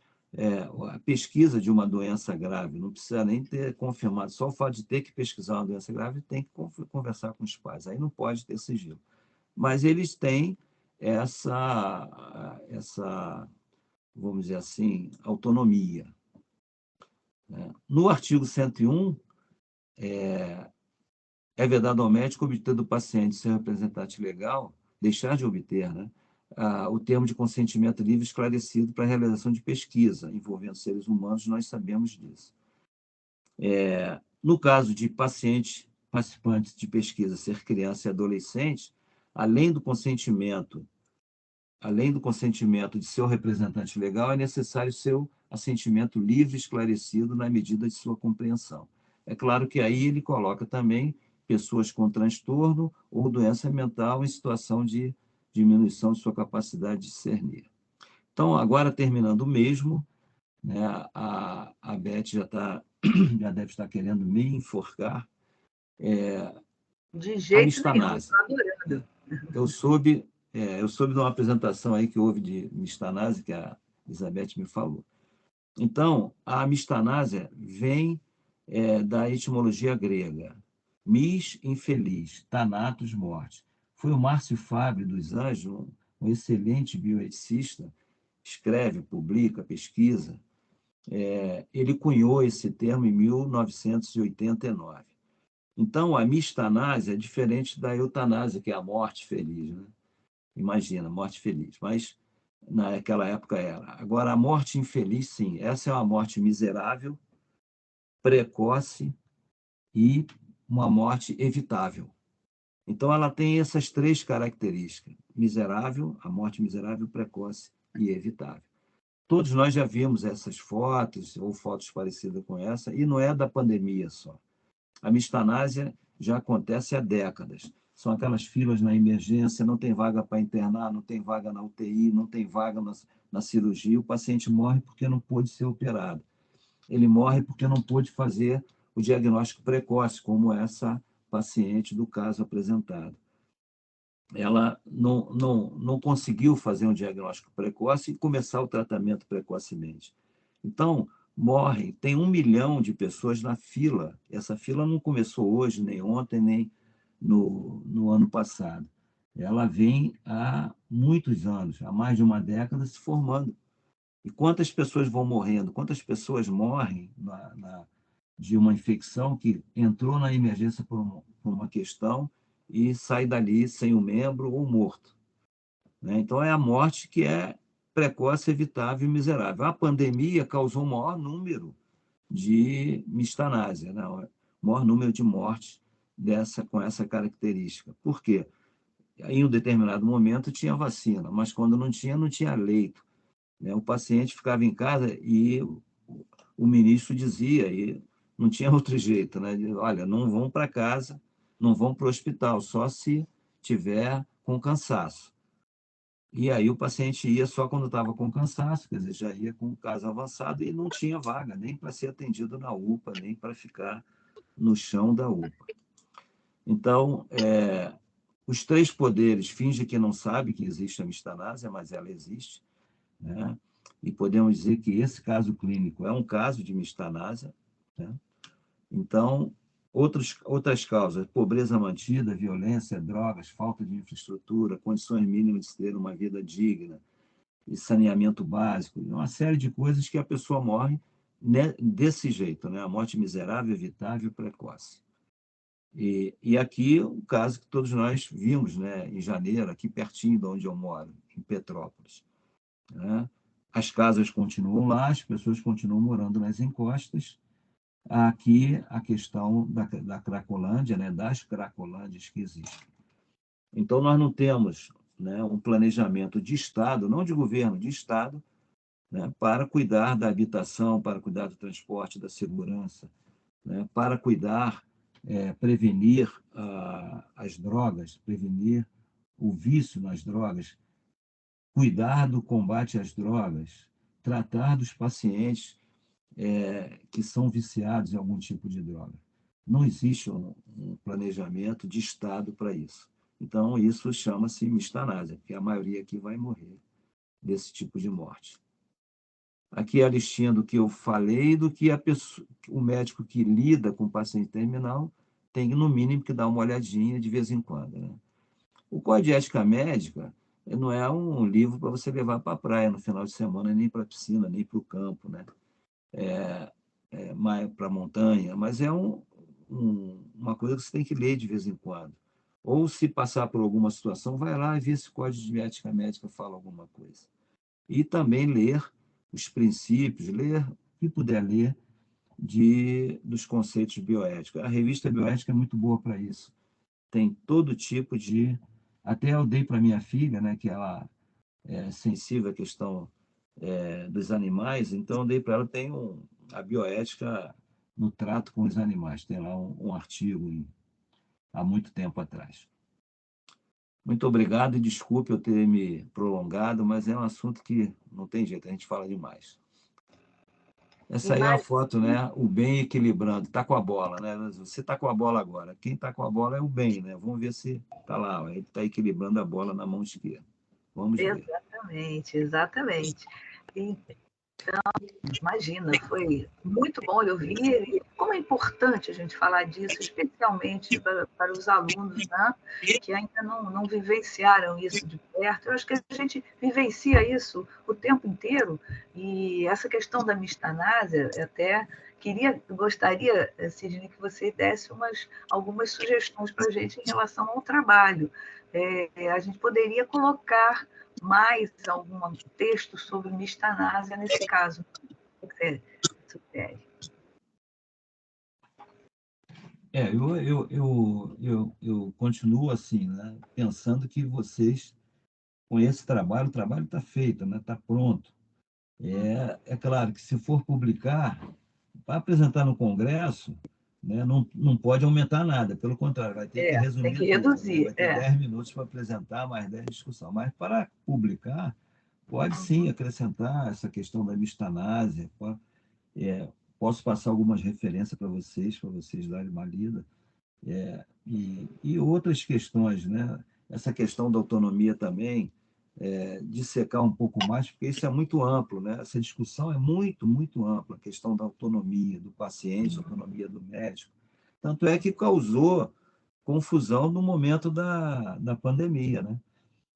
a pesquisa de uma doença grave, não precisa nem ter confirmado, só o fato de ter que pesquisar uma doença grave, tem que conversar com os pais, aí não pode ter sigilo. Mas eles têm essa vamos dizer assim, autonomia, né? No artigo 101, é vedado ao médico obter do paciente, seu representante legal, deixar de obter, né, o termo de consentimento livre esclarecido para a realização de pesquisa envolvendo seres humanos, nós sabemos disso. No caso de participantes de pesquisa ser criança e adolescente, além do consentimento de seu representante legal, é necessário seu assentimento livre e esclarecido na medida de sua compreensão. É claro que aí ele coloca também pessoas com transtorno ou doença mental em situação de diminuição de sua capacidade de discernir. Então, agora terminando mesmo, né, a Beth já deve estar querendo me enforcar. De A jeito nenhum, mistanase. estou adorando. Eu soube de uma apresentação aí que houve de mistanase, que a Elizabeth me falou. Então, a mistanásia vem da etimologia grega. Mis, infeliz, thanatos, morte. Foi o Márcio Fábio dos Anjos, um excelente bioeticista, escreve, publica, pesquisa. Ele cunhou esse termo em 1989. Então, a mistanásia é diferente da eutanásia, que é a morte feliz, né? Imagina, morte feliz. Mas naquela época era. Agora, a morte infeliz, sim. Essa é uma morte miserável, precoce e uma morte evitável. Então, ela tem essas três características: miserável, a morte miserável, precoce e evitável. Todos nós já vimos essas fotos, ou fotos parecidas com essa, e não é da pandemia só. A mistanásia já acontece há décadas. São aquelas filas na emergência, não tem vaga para internar, não tem vaga na UTI, não tem vaga na cirurgia, o paciente morre porque não pôde ser operado. Ele morre porque não pôde fazer o diagnóstico precoce, como essa paciente do caso apresentado. Ela não conseguiu fazer um diagnóstico precoce e começar o tratamento precocemente. Então, tem 1 milhão de pessoas na fila. Essa fila não começou hoje, nem ontem, nem no ano passado. Ela vem há muitos anos, há mais de uma década, se formando. E quantas pessoas vão morrendo? Quantas pessoas morrem de uma infecção que entrou na emergência por uma questão e sai dali sem um membro ou morto, né? Então, é a morte que é precoce, evitável e miserável. A pandemia causou o maior número de mistanásia, né? O maior número de mortes com essa característica. Por quê? Em um determinado momento tinha vacina, mas quando não tinha leito, né? O paciente ficava em casa e o ministro dizia, e não tinha outro jeito, né? Olha, não vão para casa, não vão para o hospital, só se tiver com cansaço. E aí o paciente ia só quando estava com cansaço, quer dizer, já ia com o caso avançado e não tinha vaga nem para ser atendido na UPA, nem para ficar no chão da UPA. Então, os três poderes fingem que não sabe que existe a mistanásia, mas ela existe, né? E podemos dizer que esse caso clínico é um caso de mistanásia, né? Então, outras causas: pobreza mantida, violência, drogas, falta de infraestrutura, condições mínimas de ter uma vida digna, e saneamento básico, uma série de coisas que a pessoa morre, né, desse jeito, né? A morte miserável, evitável, precoce. E aqui o caso que todos nós vimos, né, em janeiro, aqui pertinho de onde eu moro, em Petrópolis, né? As casas continuam lá, as pessoas continuam morando nas encostas. Aqui a questão da Cracolândia, né, das Cracolândias que existem. Então, nós não temos, né, um planejamento de Estado, não de governo, de Estado, né, para cuidar da habitação, para cuidar do transporte, da segurança, né, para cuidar, prevenir as drogas, prevenir o vício nas drogas, cuidar do combate às drogas, tratar dos pacientes que são viciados em algum tipo de droga. Não existe um planejamento de Estado para isso. Então, isso chama-se mistanásia, porque a maioria aqui vai morrer desse tipo de morte. Aqui é a listinha do que eu falei, do que o médico que lida com o paciente terminal tem, no mínimo, que dar uma olhadinha de vez em quando, né? O Código de Ética Médica não é um livro para você levar para a praia no final de semana, nem para a piscina, nem para o campo, né? Para a montanha, mas é uma coisa que você tem que ler de vez em quando. Ou, se passar por alguma situação, vai lá e vê se o Código de Ética Médica fala alguma coisa. E também ler os princípios, ler o que puder ler dos conceitos bioéticos. A revista Bioética é muito boa para isso. Tem todo tipo de... Até eu dei para minha filha, né, que ela é sensível à questão dos animais, então eu dei para ela, tem a bioética no trato com os animais. Tem lá um artigo há muito tempo atrás. Muito obrigado e desculpe eu ter me prolongado, mas é um assunto que não tem jeito, a gente fala demais. Essa aí é a foto, né? O bem equilibrando, está com a bola, né? Você está com a bola agora. Quem está com a bola é o bem, né? Vamos ver se está lá. Ele está equilibrando a bola na mão esquerda. Vamos ver. Exatamente, exatamente. Imagina, foi muito bom eu ouvir. E como é importante a gente falar disso, especialmente para os alunos, né, que ainda não vivenciaram isso de perto. Eu acho que a gente vivencia isso o tempo inteiro. E essa questão da mistanásia, até gostaria, Sidney, que você desse algumas sugestões para a gente em relação ao trabalho. A gente poderia colocar mais algum texto sobre mistanásia nesse caso. O que você sugere? Eu continuo assim, né? Pensando que vocês, com esse trabalho, o trabalho está feito, né? Está pronto. É claro que se for publicar, para apresentar no Congresso, né, não pode aumentar nada, pelo contrário, vai ter que resumir tem que tudo, né? reduzir. Vai ter 10 minutos para apresentar, mais 10 de discussão. Mas para publicar, pode sim acrescentar essa questão da mistanásia. Posso passar algumas referências para vocês darem uma lida. E outras questões, né? Essa questão da autonomia também, dissecar um pouco mais, porque isso é muito amplo, né? Essa discussão é muito, muito ampla, a questão da autonomia do paciente, autonomia do médico. Tanto é que causou confusão no momento da pandemia, né?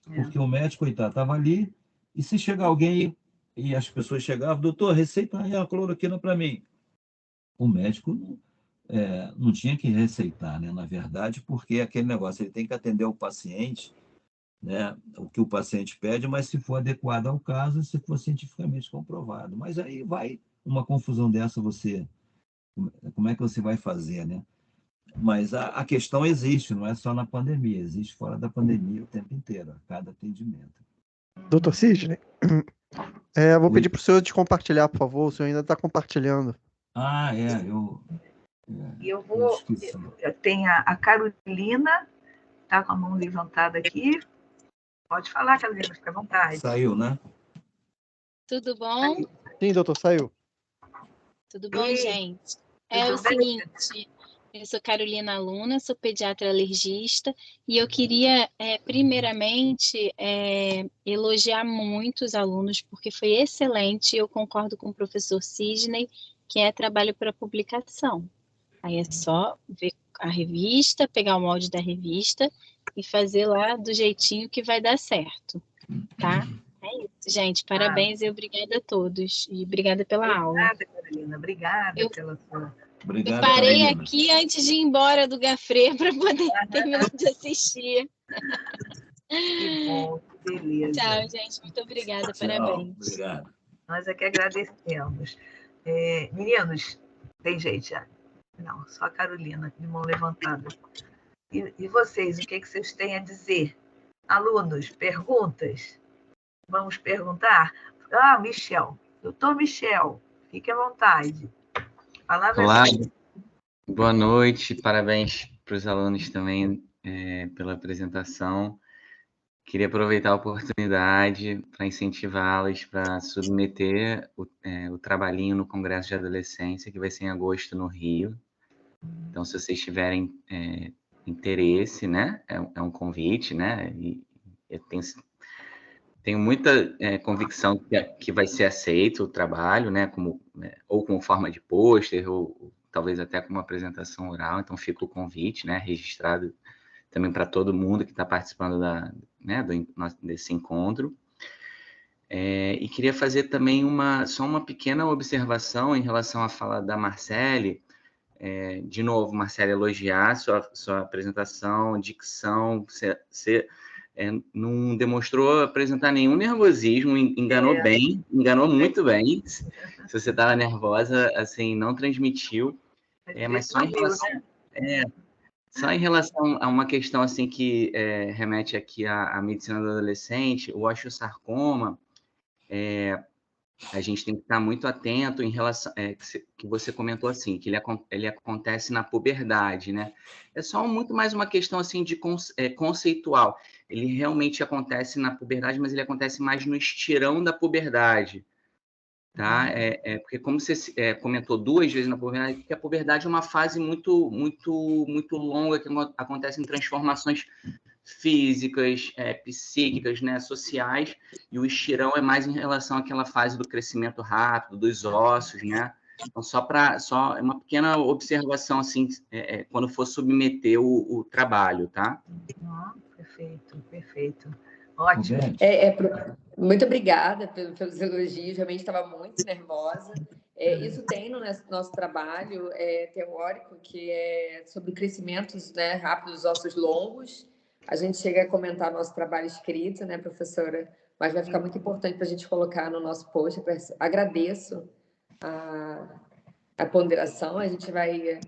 Porque o médico, coitado, estava ali, e se chegar alguém e as pessoas chegavam, doutor, receita a cloroquina para mim. O médico não tinha que receitar, né? Na verdade, porque aquele negócio, ele tem que atender o paciente, né? O que o paciente pede, mas se for adequado ao caso, se for cientificamente comprovado. Mas aí vai uma confusão dessa, como é que você vai fazer, né? Mas a questão existe, não é só na pandemia, existe fora da pandemia o tempo inteiro, a cada atendimento. Doutor Sidney, vou pedir para o senhor de compartilhar, por favor. O senhor ainda está compartilhando. Eu esqueci. Tem a Carolina, está com a mão levantada aqui. Pode falar, Carolina, fica à vontade. Saiu, né? Tudo bom? Sim, doutor, saiu. Tudo bom, gente? O seguinte, eu sou Carolina Luna, sou pediatra alergista, e eu queria, primeiramente, elogiar muito os alunos, porque foi excelente, eu concordo com o professor Sidney, que é trabalho para publicação. Aí é só ver a revista, pegar o molde da revista e fazer lá do jeitinho que vai dar certo, tá? É isso, gente. Parabéns e obrigada a todos. E obrigada pela aula. Obrigada, Carolina. Obrigada pela sua... Eu parei aqui antes de ir embora do Gafrê para poder terminar de assistir. Que bom, que beleza. Tchau, gente. Muito obrigada. Tchau, parabéns. Obrigado. Nós é que agradecemos. Meninos, tem gente já? Não, só a Carolina, de mão levantada. E vocês, o que vocês têm a dizer? Alunos, perguntas? Vamos perguntar? Michel. Doutor Michel, fique à vontade. Olá, boa noite. Parabéns para os alunos também pela apresentação. Queria aproveitar a oportunidade para incentivá-los para submeter o trabalhinho no Congresso de Adolescência, que vai ser em agosto no Rio. Então, se vocês tiverem interesse, né, é um convite, né, e eu tenho muita convicção que vai ser aceito o trabalho, né, ou como forma de pôster, ou talvez até como apresentação oral. Então, fica o convite, né, registrado também para todo mundo que está participando desse encontro. E queria fazer também só uma pequena observação em relação à fala da Marcele. De novo, Marcele, elogiar sua apresentação, dicção, você não demonstrou apresentar nenhum nervosismo, enganou bem, enganou muito bem. Se você estava nervosa, assim, não transmitiu. Mas só em relação... Só em relação a uma questão assim que remete aqui à medicina do adolescente, o osteosarcoma, a gente tem que estar muito atento em relação que você comentou assim, que ele acontece na puberdade, né? É só muito mais uma questão assim de conceitual. Ele realmente acontece na puberdade, mas ele acontece mais no estirão da puberdade, tá? Porque como você comentou 2 vezes na puberdade, porque a puberdade é uma fase muito longa que acontece em transformações físicas, psíquicas, né, sociais, e o estirão é mais em relação àquela fase do crescimento rápido dos ossos, né? Então, só uma pequena observação, assim, quando for submeter o trabalho, tá? Perfeito, perfeito. Ótimo. Muito obrigada pelos elogios, realmente estava muito nervosa. Isso tem no nosso trabalho teórico, que é sobre crescimentos, né, rápidos dos ossos longos. A gente chega a comentar nosso trabalho escrito, né, professora? Mas vai ficar muito importante para a gente colocar no nosso post. Agradeço a ponderação, a gente vai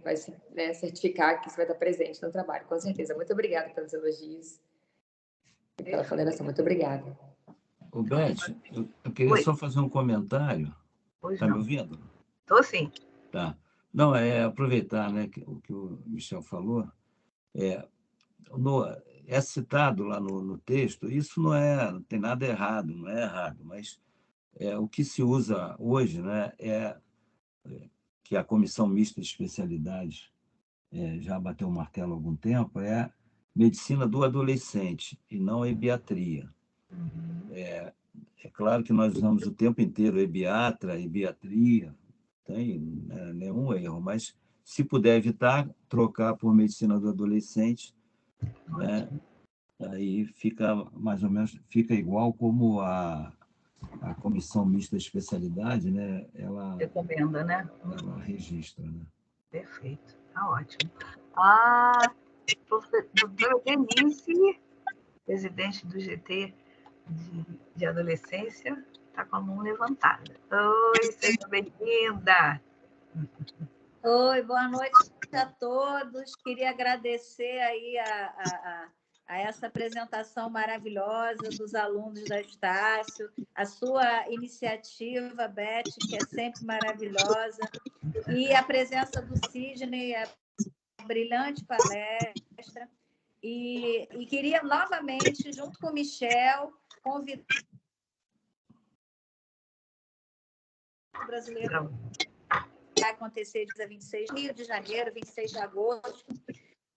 né, certificar que isso vai estar presente no trabalho, com certeza. Muito obrigada pelos elogios e pela ponderação. Muito obrigada. Ô, Beth, eu queria só fazer um comentário. Está me ouvindo? Estou sim. Tá. Não, aproveitar, né, o que o Michel falou. É citado lá no texto, isso não tem nada errado, não é errado, mas o que se usa hoje, né, que a Comissão Mista de Especialidades já bateu o martelo há algum tempo, é medicina do adolescente e não ebiatria. É claro que nós usamos o tempo inteiro ebiatra, ebiatria, não tem nenhum erro, mas se puder evitar, trocar por medicina do adolescente, né, aí fica mais ou menos igual como a Comissão Mista de Especialidade, né, ela recomenda, né? Ela registra, né? Perfeito, tá ótimo. Doutora Denise, presidente do GT de adolescência, está com a mão levantada. Oi, seja bem-vinda. Oi, boa noite a todos. Queria agradecer aí a essa apresentação maravilhosa dos alunos da Estácio, a sua iniciativa, Beth, que é sempre maravilhosa, e a presença do Sidney, a brilhante palestra. E queria novamente, junto com o Michel, convidar o brasileiro vai acontecer dia 26 de Rio de Janeiro, 26 de agosto.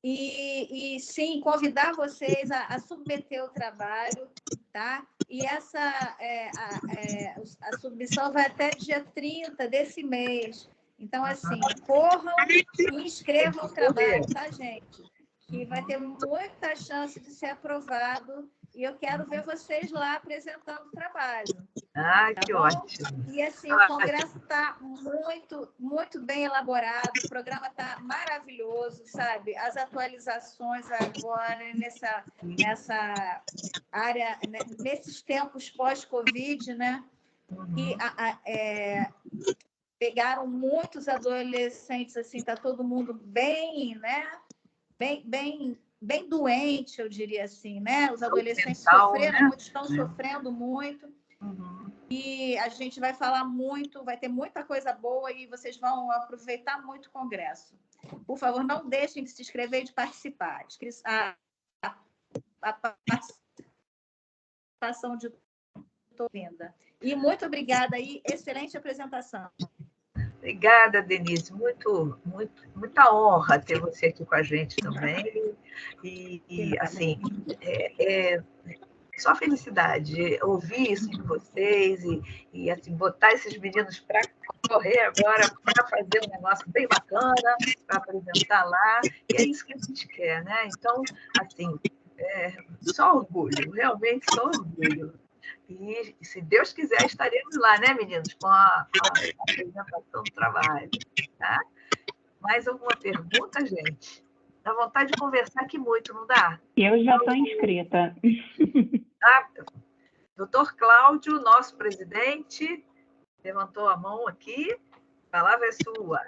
E sim, convidar vocês a submeter o trabalho, tá? E essa a submissão vai até dia 30 desse mês. Então, assim, corram e inscrevam o trabalho, tá, gente? Que vai ter muita chance de ser aprovado. E eu quero ver vocês lá apresentando o trabalho. Que ótimo. E assim, o congresso está muito, muito bem elaborado, o programa está maravilhoso, sabe? As atualizações agora nessa área, nesses tempos pós-Covid, né? Que pegaram muitos adolescentes, assim, está todo mundo bem, né? Bem doente, eu diria assim, né? Os adolescentes sofreram muito, estão sofrendo muito. E a gente vai falar muito, vai ter muita coisa boa e vocês vão aproveitar muito o congresso. Por favor, não deixem de se inscrever e de participar. A participação de toda. E muito obrigada aí, excelente apresentação. Obrigada, Denise. Muita honra ter você aqui com a gente também. E assim, só felicidade ouvir isso de vocês e assim, botar esses meninos para correr agora, para fazer um negócio bem bacana, para apresentar lá. E é isso que a gente quer, né? Então, assim, só orgulho, realmente só orgulho. E, se Deus quiser, estaremos lá, né, meninos, com a apresentação do trabalho. Tá? Mais alguma pergunta, gente? Dá vontade de conversar aqui muito, não dá? Eu já estou inscrita. Doutor Cláudio, nosso presidente, levantou a mão aqui. A palavra é sua.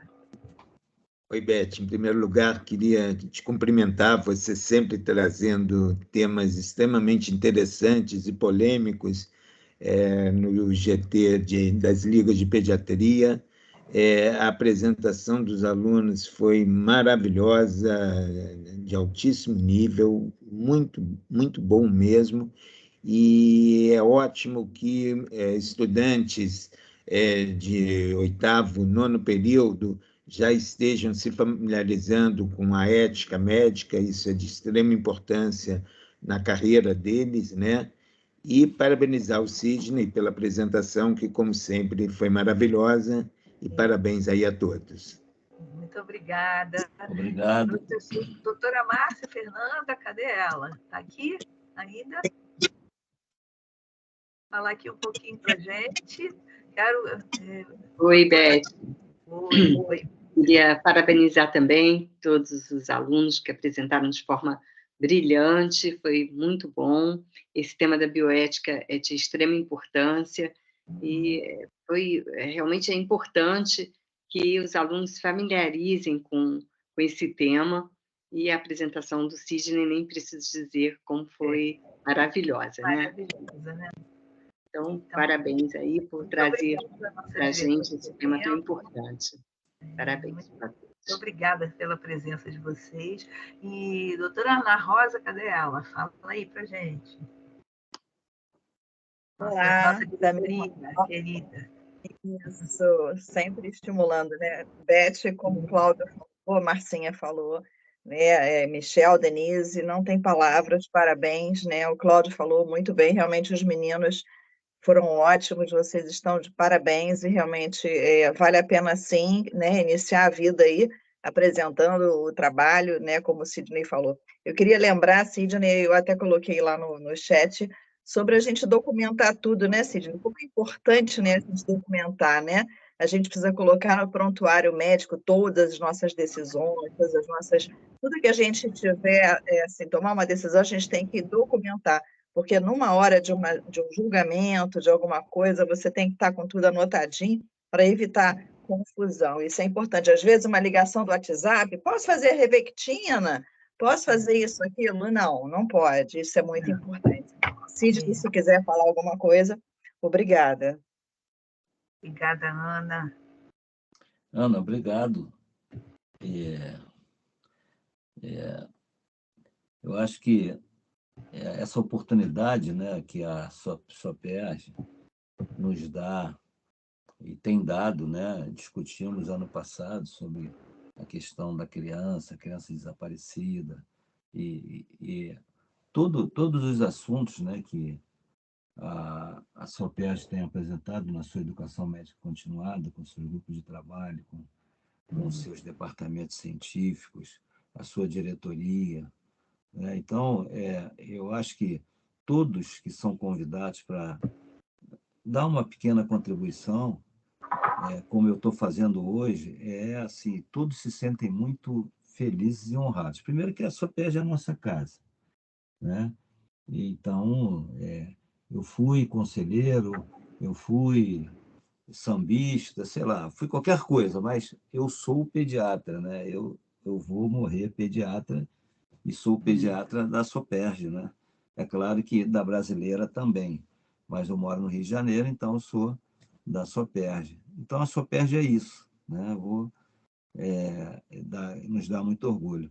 Oi, Beth. Em primeiro lugar, queria te cumprimentar, você sempre trazendo temas extremamente interessantes e polêmicos, no GT das ligas de pediatria. A apresentação dos alunos foi maravilhosa, de altíssimo nível, muito, muito bom mesmo, e é ótimo que estudantes de 8º, 9º período já estejam se familiarizando com a ética médica, isso é de extrema importância na carreira deles, né? E parabenizar o Sidney pela apresentação, que, como sempre, foi maravilhosa, e parabéns aí a todos. Muito obrigada. Obrigado. Doutora Márcia Fernanda, cadê ela? Está aqui ainda? Falar aqui um pouquinho para a gente. Oi, Beth. Oi. Queria parabenizar também todos os alunos que apresentaram de forma brilhante, foi muito bom. Esse tema da bioética é de extrema importância e realmente é importante que os alunos se familiarizem com esse tema, e a apresentação do Sidney nem preciso dizer como foi maravilhosa, né? Maravilhosa, né? Então, parabéns aí por trazer para a gente esse tema tão importante. Parabéns. Muito obrigada pela presença de vocês. E, doutora Ana Rosa, cadê ela? Fala aí para gente. Olá, nossa querida. Isso, sempre estimulando, né? Beth, como o Cláudio falou, Marcinha falou, né? Michel, Denise, não tem palavras, parabéns, né? O Cláudio falou muito bem, realmente os meninos foram ótimos, vocês estão de parabéns, e realmente vale a pena, sim, né? Iniciar a vida aí, apresentando o trabalho, né? Como o Sidney falou. Eu queria lembrar, Sidney, eu até coloquei lá no chat, sobre a gente documentar tudo, né, Sidney? Como é importante, né, a gente documentar, né? A gente precisa colocar no prontuário médico todas as nossas decisões, tudo que a gente tiver, assim, tomar uma decisão, a gente tem que documentar, porque numa hora de um julgamento, de alguma coisa, você tem que estar com tudo anotadinho para evitar confusão. Isso é importante. Às vezes, uma ligação do WhatsApp, posso fazer Revectina? Posso fazer isso, aquilo? Não, não pode. Isso é muito importante. Sidney, se quiser falar alguma coisa, obrigada. Obrigada, Ana. Ana, obrigado. Eu acho que essa oportunidade, né, que a SOPERJ nos dá e tem dado, né, discutimos ano passado sobre a questão da criança desaparecida, e todos os assuntos, né, que a SOPERJ tem apresentado na sua educação médica continuada, com seus grupos de trabalho, com os seus departamentos científicos, a sua diretoria, né? Então, eu acho que todos que são convidados para dar uma pequena contribuição, como eu estou fazendo hoje, assim, todos se sentem muito felizes e honrados. Primeiro que a SOPERJ é a nossa casa, né? Então, eu fui conselheiro, eu fui sambista, sei lá, fui qualquer coisa, mas eu sou pediatra, né? Eu vou morrer pediatra e sou pediatra da SOPERJ, né? É claro que da brasileira também, mas eu moro no Rio de Janeiro, então eu sou da SOPERJ. Então a SOPERJ é isso, né? Nos dá muito orgulho.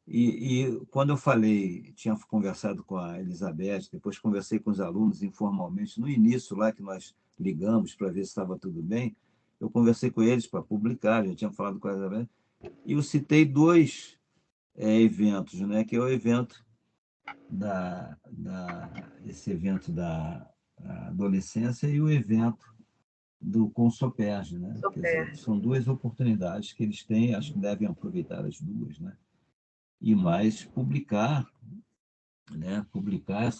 E quando eu falei, tinha conversado com a Elizabeth, depois conversei com os alunos informalmente, no início lá que nós ligamos para ver se estava tudo bem, eu conversei com eles para publicar, já tinha falado com a Elizabeth, e eu citei 2 eventos, né, que é o evento esse evento da adolescência e o evento do SOPERJ, né? Quer dizer, são 2 oportunidades que eles têm, acho que devem aproveitar as 2, né? E mais publicar, né? Publicar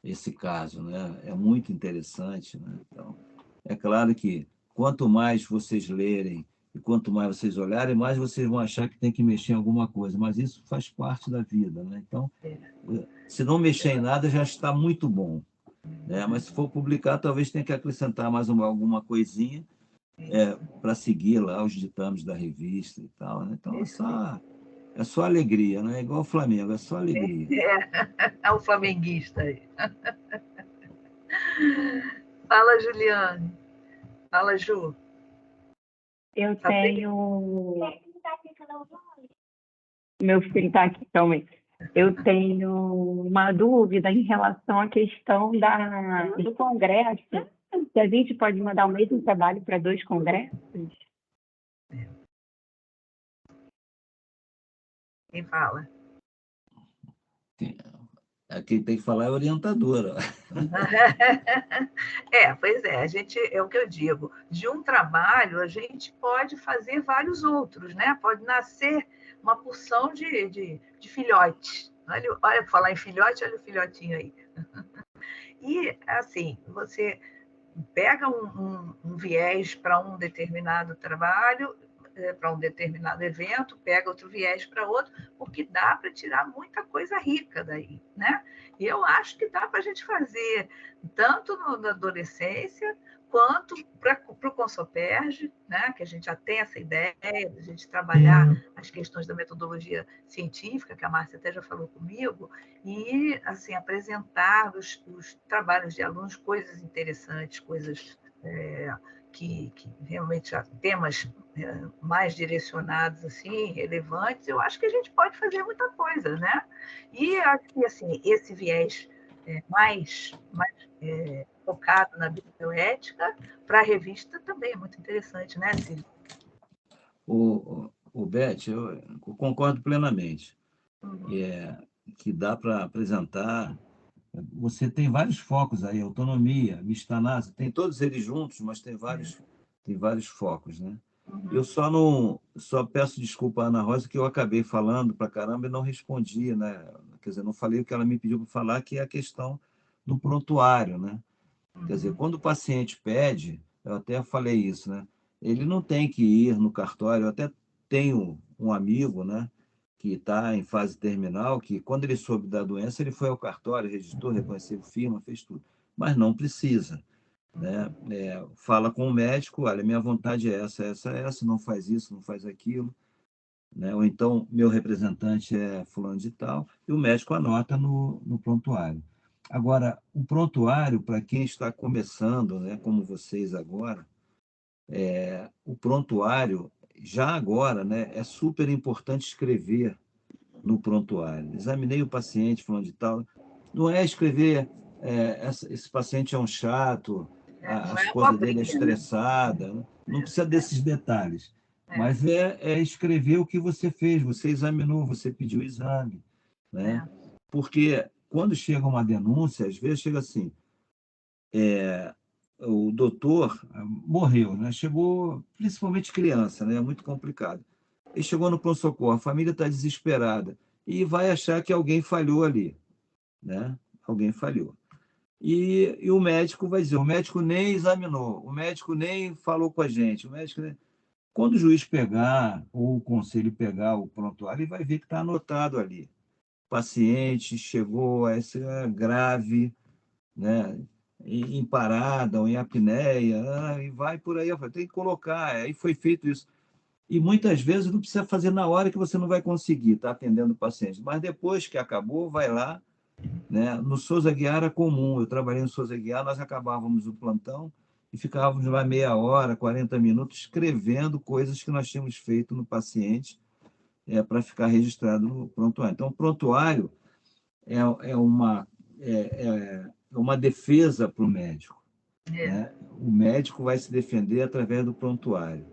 esse caso, né? É muito interessante, né? Então, é claro que quanto mais vocês lerem e quanto mais vocês olharem, mais vocês vão achar que tem que mexer em alguma coisa, mas isso faz parte da vida, né? Então, se não mexer em nada, já está muito bom, né? Mas se for publicar, talvez tenha que acrescentar mais alguma coisinha para seguir lá os ditames da revista e tal, né? Então, é só alegria, não é igual o Flamengo, é só alegria. É o flamenguista aí. Fala, Juliane. Fala, Ju. Eu tenho... Meu filho está aqui também. Eu tenho uma dúvida em relação à questão do congresso. Se a gente pode mandar o mesmo trabalho para 2 congressos? Quem fala? Quem tem que falar é a orientadora. Pois é, é o que eu digo. De um trabalho, a gente pode fazer vários outros, né? Pode nascer uma porção de filhotes. Olha, falar em filhote, olha o filhotinho aí. E, assim, você pega um viés para um determinado trabalho, para um determinado evento, pega outro viés para outro, porque dá para tirar muita coisa rica daí, né? E eu acho que dá para a gente fazer tanto na adolescência quanto para o Consoperge, né? Que a gente já tem essa ideia de a gente trabalhar as questões da metodologia científica, que a Márcia até já falou comigo, e assim apresentar os trabalhos de alunos, coisas interessantes, coisas que realmente temas mais direcionados, assim, relevantes, eu acho que a gente pode fazer muita coisa, né? E acho que assim, esse viés mais focado na bioética, para a revista também é muito interessante, né, Cílio? O Beth, eu concordo plenamente. Que dá para apresentar. Você tem vários focos aí, autonomia, Mishtanasa, tem todos eles juntos, mas tem vários focos, né? Eu só peço desculpa à Ana Rosa, que eu acabei falando para caramba e não respondi, né? Quer dizer, não falei o que ela me pediu para falar, que é a questão do prontuário, né? Quer dizer, quando o paciente pede, eu até falei isso, né? Ele não tem que ir no cartório, eu até tenho um amigo, né? Que está em fase terminal, que quando ele soube da doença, ele foi ao cartório, registrou, reconheceu firma, fez tudo. Mas não precisa, né? Fala com o médico, olha, minha vontade é essa, não faz isso, não faz aquilo, né? Ou então, meu representante é fulano de tal, e o médico anota no prontuário. Agora, o prontuário, para quem está começando, né, como vocês agora, o prontuário, já agora, né, é super importante escrever no prontuário. Examinei o paciente, falando de tal. Não é escrever, esse paciente é um chato, a esposa dele é estressada, né? Não precisa desses detalhes. Mas é escrever o que você fez, você examinou, você pediu exame, né? Porque quando chega uma denúncia, às vezes chega assim, o doutor morreu, né? Chegou, principalmente criança, né? É muito complicado. Ele chegou no pronto-socorro, a família está desesperada e vai achar que alguém falhou ali, né? Alguém falhou. E o médico vai dizer, o médico nem examinou, o médico nem falou com a gente, o médico nem... Quando o juiz pegar, ou o conselho pegar o prontuário, ele vai ver que está anotado ali. O paciente chegou a essa grave, né? Em parada ou em apneia, e vai por aí. Tem que colocar, aí foi feito isso. E muitas vezes não precisa fazer na hora que você não vai conseguir estar atendendo o paciente, mas depois que acabou, vai lá, né? No Souza Guiar era comum, eu trabalhei no Souza Guiar, nós acabávamos o plantão e ficávamos lá meia hora, 40 minutos, escrevendo coisas que nós tínhamos feito no paciente, para ficar registrado no prontuário. Então, o prontuário é uma defesa para o médico, né? O médico vai se defender através do prontuário.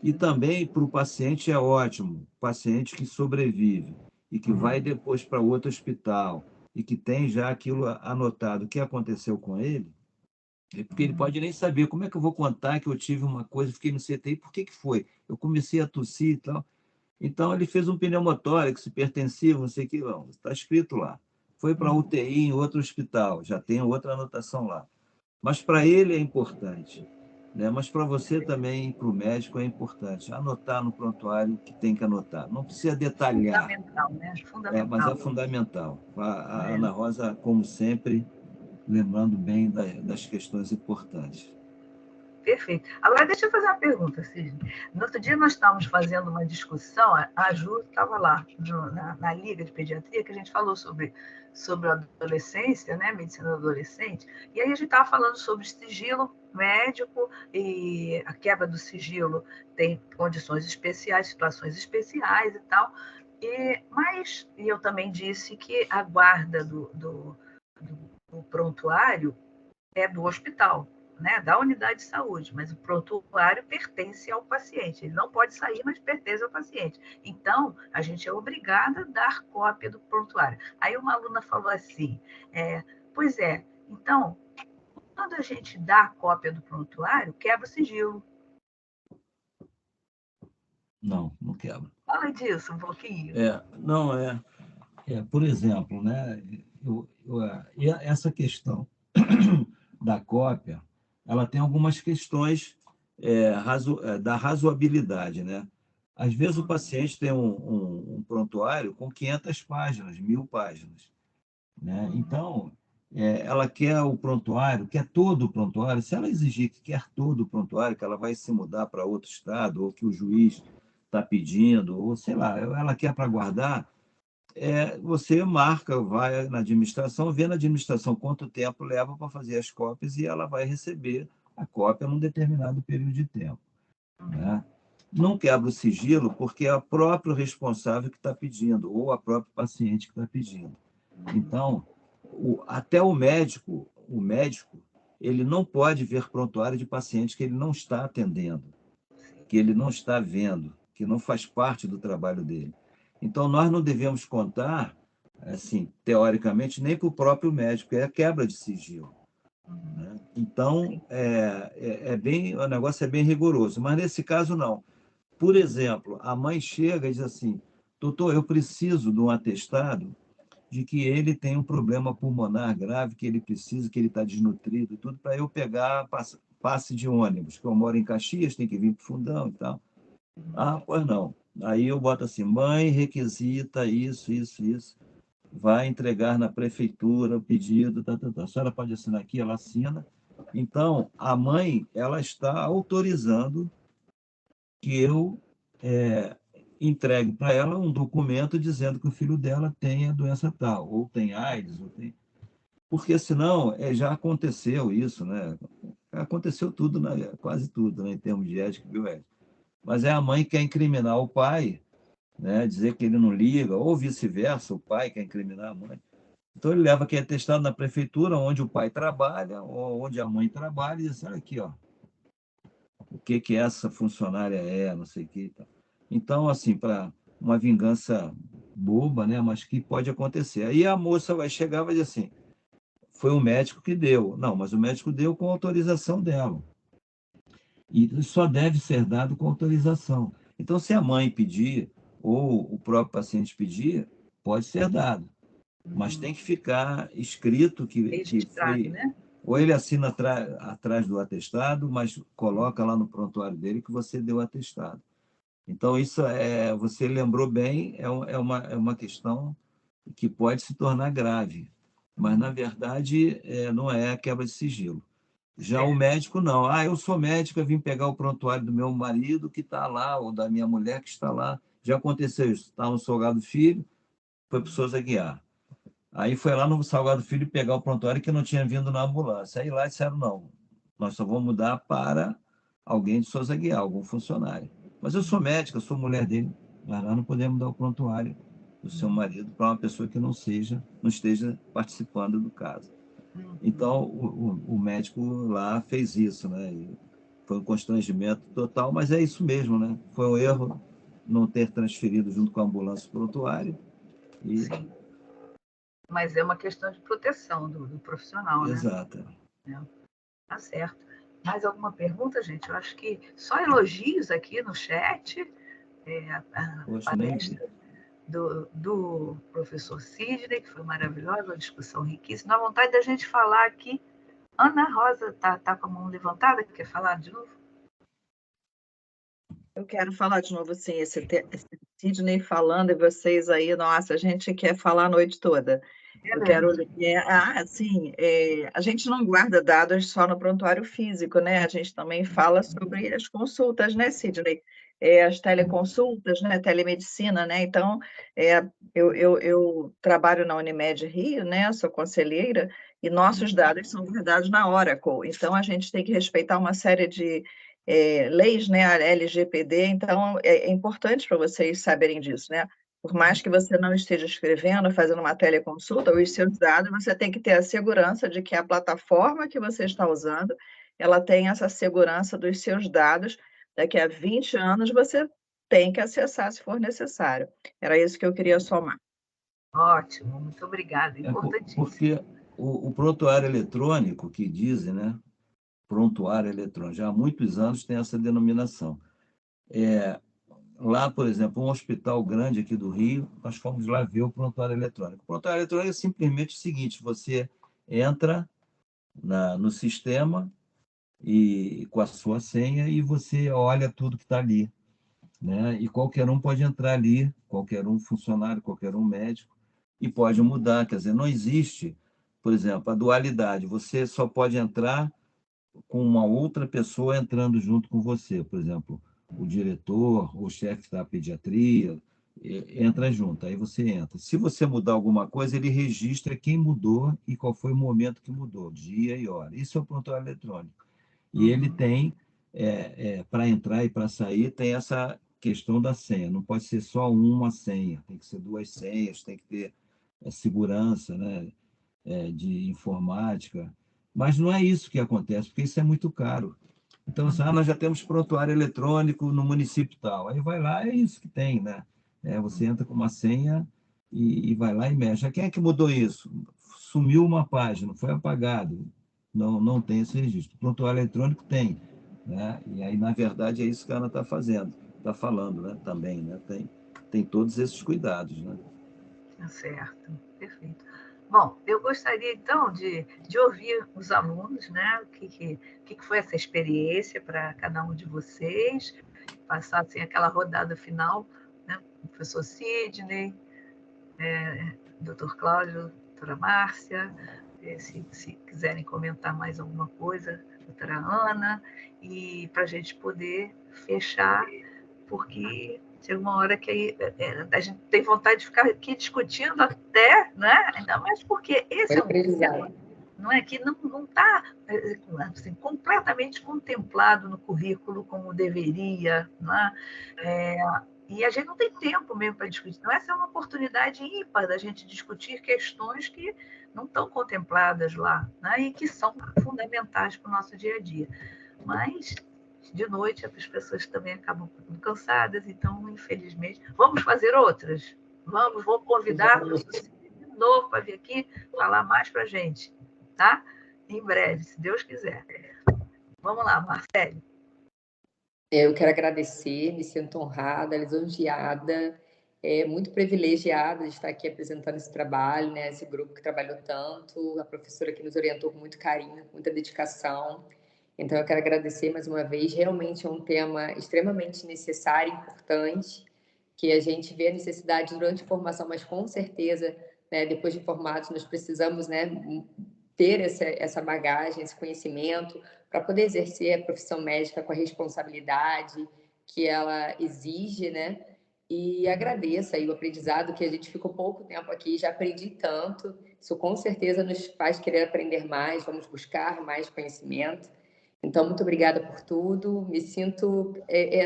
E também para o paciente é ótimo, paciente que sobrevive e que vai depois para outro hospital e que tem já aquilo anotado, o que aconteceu com ele, porque ele pode nem saber como é que eu vou contar que eu tive uma coisa, fiquei no CTI, por que foi? Eu comecei a tossir e tal. Então, ele fez um pneumotórax, se pertencia, não sei o que, está escrito lá. Foi para a UTI em outro hospital, já tem outra anotação lá. Mas para ele é importante, né? Mas para você também, para o médico, é importante anotar no prontuário o que tem que anotar. Não precisa detalhar. Fundamental, né? Fundamental. Mas é fundamental. A Ana Rosa, como sempre, lembrando bem das questões importantes. Perfeito. Agora, deixa eu fazer uma pergunta, Sidney. No outro dia, nós estávamos fazendo uma discussão, a Ju estava lá na Liga de Pediatria, que a gente falou sobre a adolescência, né, medicina adolescente, e aí a gente estava falando sobre sigilo médico, e a quebra do sigilo tem condições especiais, situações especiais e tal, mas eu também disse que a guarda do prontuário é do hospital, né, da unidade de saúde, mas o prontuário pertence ao paciente. Ele não pode sair, mas pertence ao paciente. Então, a gente é obrigada a dar cópia do prontuário. Aí uma aluna falou assim, pois é, então, quando a gente dá a cópia do prontuário, quebra o sigilo. Não, não quebra. Fala disso um pouquinho. Não, por exemplo, né, essa questão da cópia, ela tem algumas questões da razoabilidade, né? Às vezes o paciente tem um prontuário com 500 páginas, 1000 páginas, né? Então, ela quer o prontuário, quer todo o prontuário. Se ela exigir que quer todo o prontuário, que ela vai se mudar para outro estado, ou que o juiz está pedindo, ou sei lá, ela quer para guardar, você marca, vai na administração, vê na administração quanto tempo leva para fazer as cópias e ela vai receber a cópia num determinado período de tempo, né? Não quebra o sigilo porque é o próprio responsável que está pedindo, ou a própria paciente que está pedindo. Então, até o médico, ele não pode ver prontuário de paciente que ele não está atendendo, que ele não está vendo, que não faz parte do trabalho dele. Então, nós não devemos contar, assim, teoricamente, nem para o próprio médico, é a quebra de sigilo, né? Então, o negócio é bem rigoroso, mas nesse caso, não. Por exemplo, a mãe chega e diz assim, doutor, eu preciso de um atestado de que ele tem um problema pulmonar grave, que ele precisa, que ele está desnutrido, tudo, para eu pegar passe de ônibus, que eu moro em Caxias, tem que vir para o Fundão e tal. Ah, pois não. Aí eu boto assim, mãe requisita isso, vai entregar na prefeitura o pedido, A senhora pode assinar aqui, ela assina. Então, a mãe, ela está autorizando que eu entregue para ela um documento dizendo que o filho dela tem a doença tal, ou tem AIDS, porque senão já aconteceu isso, né? Aconteceu tudo, né? Quase tudo, né? Em termos de ética e bioética. Mas a mãe quer incriminar o pai, né? Dizer que ele não liga, ou vice-versa, o pai quer incriminar a mãe. Então ele leva aquele atestado na prefeitura, onde o pai trabalha, ou onde a mãe trabalha, e diz, olha aqui, ó, o que essa funcionária não sei o que. Então, assim, para uma vingança boba, né? Mas que pode acontecer. Aí a moça vai chegar e vai dizer assim, foi o médico que deu. Não, mas o médico deu com autorização dela. E só deve ser dado com autorização. Então, se a mãe pedir, ou o próprio paciente pedir, pode ser dado. Mas tem que ficar escrito que foi... né? Ou ele assina atrás do atestado, mas coloca lá no prontuário dele que você deu o atestado. Então, isso você lembrou bem, é uma questão que pode se tornar grave. Mas, na verdade, não é a quebra de sigilo. Já o médico, não. Eu sou médico, eu vim pegar o prontuário do meu marido que está lá, ou da minha mulher que está lá. Já aconteceu isso. Está no Salgado Filho, foi para o Souza Aguiar. Aí foi lá no Salgado Filho pegar o prontuário que não tinha vindo na ambulância. Aí lá disseram, não, nós só vamos mudar para alguém de Souza Aguiar, algum funcionário. Mas eu sou médico, eu sou mulher dele, mas nós não podemos dar o prontuário do seu marido para uma pessoa que não esteja participando do caso. Então, o médico lá fez isso, né? E foi um constrangimento total, mas é isso mesmo, né? Foi um erro não ter transferido junto com a ambulância o prontuário. Sim. Mas é uma questão de proteção do profissional, né? Exato. Tá certo. Mais alguma pergunta, gente? Eu acho que só elogios aqui no chat. A palestra do professor Sidney, que foi maravilhosa, uma discussão riquíssima. Dá vontade da gente falar aqui. Ana Rosa tá com a mão levantada, quer falar de novo? Eu quero falar de novo, sim, esse Sidney falando e vocês aí, nossa, a gente quer falar a noite toda. Eu quero. Sim, a gente não guarda dados só no prontuário físico, né? A gente também fala sobre as consultas, né, Sidney? As teleconsultas, né? Telemedicina, né? Então, eu trabalho na Unimed Rio, né? Sou conselheira, e nossos dados são guardados na Oracle. Então, a gente tem que respeitar uma série de leis, né? A LGPD. Então, é importante para vocês saberem disso, né? Por mais que você não esteja escrevendo, fazendo uma teleconsulta, os seus dados, você tem que ter a segurança de que a plataforma que você está usando, ela tem essa segurança dos seus dados. Daqui a 20 anos, você tem que acessar se for necessário. Era isso que eu queria somar. Ótimo, muito obrigada. Importantíssimo. Porque o prontuário eletrônico, que dizem, né? Prontuário eletrônico, já há muitos anos tem essa denominação. Lá, por exemplo, um hospital grande aqui do Rio, nós fomos lá ver o prontuário eletrônico. O prontuário eletrônico é simplesmente o seguinte: você entra no sistema e com a sua senha e você olha tudo que está ali, né? E qualquer um pode entrar ali, qualquer um funcionário, qualquer um médico, e pode mudar. Quer dizer, não existe, por exemplo, a dualidade. Você só pode entrar com uma outra pessoa entrando junto com você, por exemplo, o diretor, o chefe da pediatria, entra junto, aí você entra. Se você mudar alguma coisa, ele registra quem mudou e qual foi o momento que mudou, dia e hora. Isso é o prontuário eletrônico. E ele tem, para entrar e para sair, tem essa questão da senha. Não pode ser só uma senha, tem que ser 2 senhas, tem que ter segurança, né, de informática. Mas não é isso que acontece, porque isso é muito caro. Então, assim, nós já temos prontuário eletrônico no município tal. Aí vai lá, é isso que tem, né? Você entra com uma senha e vai lá e mexe. Quem é que mudou isso? Sumiu uma página, foi apagado. Não tem esse registro. O prontuário eletrônico tem, né? E aí, na verdade, é isso que a Ana está fazendo, está falando, né? Também, né? Tem todos esses cuidados, né? Tá certo, perfeito. Bom, eu gostaria, então, de ouvir os alunos, né? O que foi essa experiência para cada um de vocês, passar assim, aquela rodada final, né? Professor Sidney, doutor Cláudio, doutora Márcia, se quiserem comentar mais alguma coisa, doutora Ana, e para a gente poder fechar, porque chega uma hora que a gente tem vontade de ficar aqui discutindo até, né? Ainda mais porque esse é um tema, não é, que não está assim, completamente contemplado no currículo como deveria, né? E a gente não tem tempo mesmo para discutir. Então, essa é uma oportunidade ímpar da gente discutir questões que não estão contempladas lá, né? E que são fundamentais para o nosso dia a dia. Mas de noite as pessoas também acabam ficando cansadas, então, infelizmente, vamos fazer outras. Vou convidar de novo para vir aqui falar mais para a gente, tá? Em breve, se Deus quiser. Vamos lá, Marcele. Eu quero agradecer, me sinto honrada, lisonjeada, muito privilegiada de estar aqui apresentando esse trabalho, né? Esse grupo que trabalhou tanto, a professora que nos orientou com muito carinho, com muita dedicação. Então, eu quero agradecer mais uma vez. Realmente é um tema extremamente necessário e importante, que a gente vê a necessidade durante a formação, mas com certeza, né, depois de formados, nós precisamos, né, ter essa bagagem, esse conhecimento, para poder exercer a profissão médica com a responsabilidade que ela exige, né? E agradeço aí o aprendizado, que a gente ficou pouco tempo aqui, já aprendi tanto. Isso com certeza nos faz querer aprender mais, vamos buscar mais conhecimento. Então, muito obrigada por tudo. Me sinto...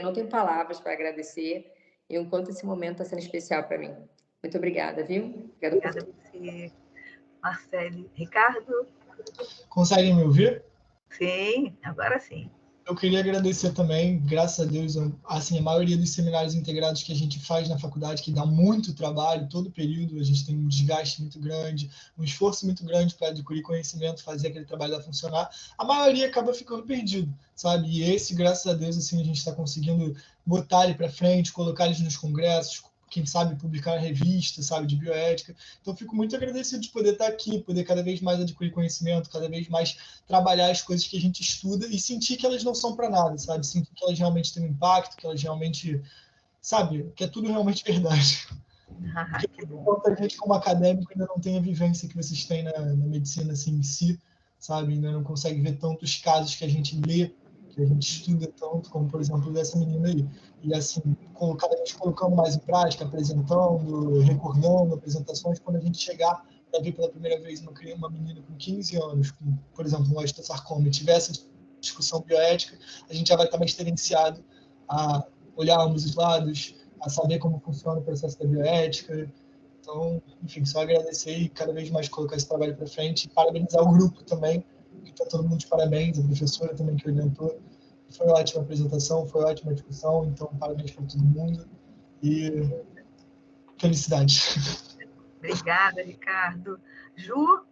não tenho palavras para agradecer, e o quanto esse momento está sendo especial para mim. Muito obrigada, viu? Obrigada a você, Marcele. Ricardo? Conseguem me ouvir? Sim, agora sim. Eu queria agradecer também, graças a Deus, assim, a maioria dos seminários integrados que a gente faz na faculdade, que dá muito trabalho, todo período, a gente tem um desgaste muito grande, um esforço muito grande para adquirir conhecimento, fazer aquele trabalho funcionar, a maioria acaba ficando perdido, sabe? E esse, graças a Deus, assim, a gente está conseguindo botar ele para frente, colocar eles nos congressos, quem sabe publicar revista, sabe, de bioética. Então, fico muito agradecido de poder estar aqui, poder cada vez mais adquirir conhecimento, cada vez mais trabalhar as coisas que a gente estuda e sentir que elas não são para nada, sabe? Sentir que elas realmente têm um impacto, que elas realmente, sabe, que é tudo realmente verdade. Que bom. Quanta gente como acadêmico ainda não tem a vivência que vocês têm na medicina assim, em si, sabe? Ainda não consegue ver tantos casos que a gente lê, que a gente estuda tanto, como, por exemplo, dessa menina aí. E, assim, cada vez colocando mais em prática, apresentando, recordando apresentações, quando a gente chegar para ver pela primeira vez uma menina com 15 anos, com, por exemplo, um osteosarcoma, e tiver essa discussão bioética, a gente já vai estar mais diferenciado a olhar ambos os lados, a saber como funciona o processo da bioética. Então, enfim, só agradecer e cada vez mais colocar esse trabalho para frente. E parabenizar o grupo também, que está todo mundo de parabéns, a professora também que orientou. Foi uma ótima apresentação, foi uma ótima discussão, então parabéns para todo mundo e felicidades. Obrigada, Ricardo. Ju?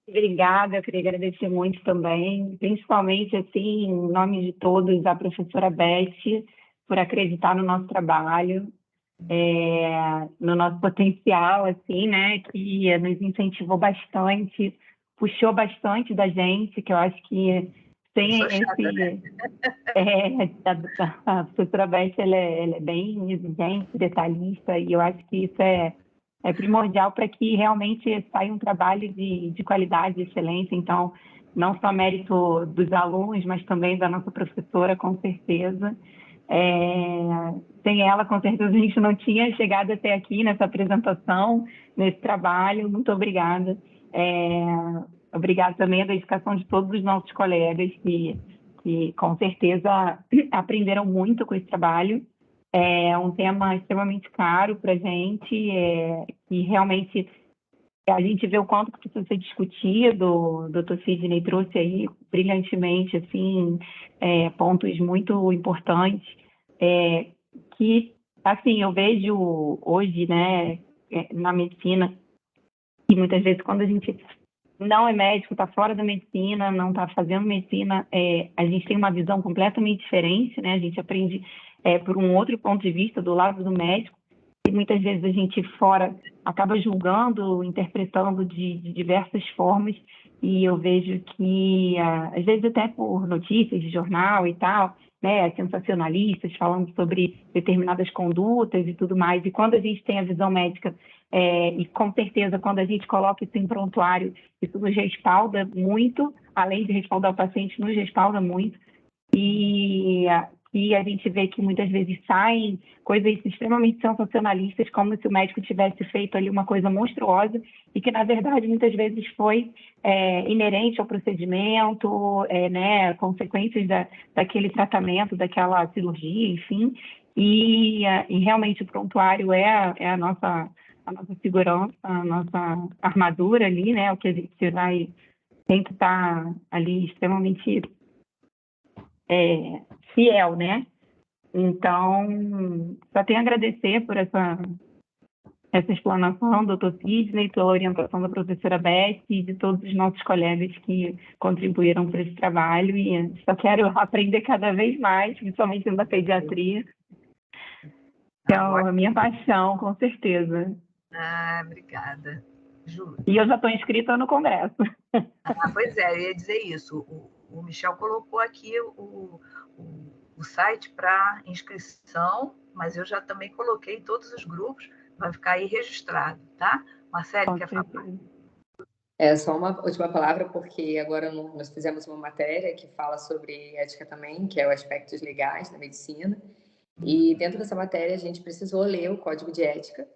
Obrigada, eu queria agradecer muito também, principalmente, assim, em nome de todos, a professora Beth, por acreditar no nosso trabalho, no nosso potencial, assim, né, que nos incentivou bastante, puxou bastante da gente, que eu acho que sem esse... a professora Beth, ela é bem exigente, detalhista, e eu acho que isso é primordial para que realmente saia um trabalho de qualidade, de excelência. Então, não só mérito dos alunos, mas também da nossa professora, com certeza. Sem ela, com certeza, a gente não tinha chegado até aqui nessa apresentação, nesse trabalho. Muito obrigada. Obrigada também à dedicação de todos os nossos colegas que com certeza aprenderam muito com esse trabalho. É um tema extremamente caro para a gente, e realmente a gente vê o quanto que precisa ser discutido. O Dr. Sidney trouxe aí brilhantemente assim, pontos muito importantes, que assim, eu vejo hoje, né, na medicina, e muitas vezes quando a gente não é médico, está fora da medicina, não está fazendo medicina, a gente tem uma visão completamente diferente, né? A gente aprende por um outro ponto de vista, do lado do médico, e muitas vezes a gente fora acaba julgando, interpretando de diversas formas, e eu vejo que, às vezes até por notícias de jornal e tal, né, sensacionalistas falando sobre determinadas condutas e tudo mais, e quando a gente tem a visão médica, e com certeza quando a gente coloca isso em prontuário, isso nos respalda muito, além de respaldar o paciente, nos respalda muito, e a gente vê que muitas vezes saem coisas extremamente sensacionalistas, como se o médico tivesse feito ali uma coisa monstruosa, e que, na verdade, muitas vezes foi inerente ao procedimento, né, consequências daquele tratamento, daquela cirurgia, enfim, e realmente o prontuário é a nossa segurança, a nossa armadura ali, né, o que a gente vai sempre estar ali extremamente fiel, né? Então, só tenho a agradecer por essa explanação, doutor Sidney, pela orientação da professora Beth e de todos os nossos colegas que contribuíram para esse trabalho, e só quero aprender cada vez mais, principalmente na pediatria. Então, a minha paixão, com certeza. Obrigada. Ju. E eu já estou inscrita no congresso. Pois é, eu ia dizer isso. O Michel colocou aqui o site para inscrição, mas eu já também coloquei em todos os grupos, vai ficar aí registrado, tá? Marcelo, quer falar? Só uma última palavra, porque agora nós fizemos uma matéria que fala sobre ética também, que é o aspectos legais da medicina, e dentro dessa matéria a gente precisou ler o Código de Ética,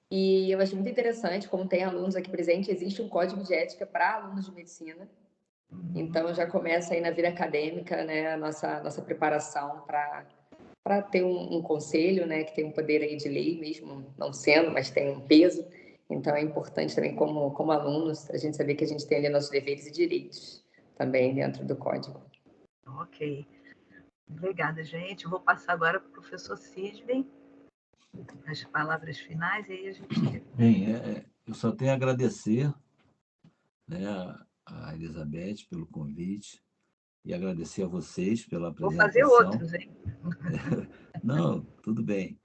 e eu achei muito interessante, como tem alunos aqui presentes, existe um Código de Ética para alunos de medicina, então já começa aí na vida acadêmica, né, a nossa preparação para ter um conselho, né, que tem um poder aí de lei mesmo, não sendo, mas tem um peso. Então é importante também como alunos a gente saber que a gente tem ali nossos deveres e direitos também dentro do código. Ok. Obrigada, gente. Vou passar agora para o professor Sidney as palavras finais, e aí a gente... Bem, eu só tenho a agradecer, né, a Elizabeth pelo convite, e agradecer a vocês pela apresentação. Vou fazer outros, hein? Não, tudo bem.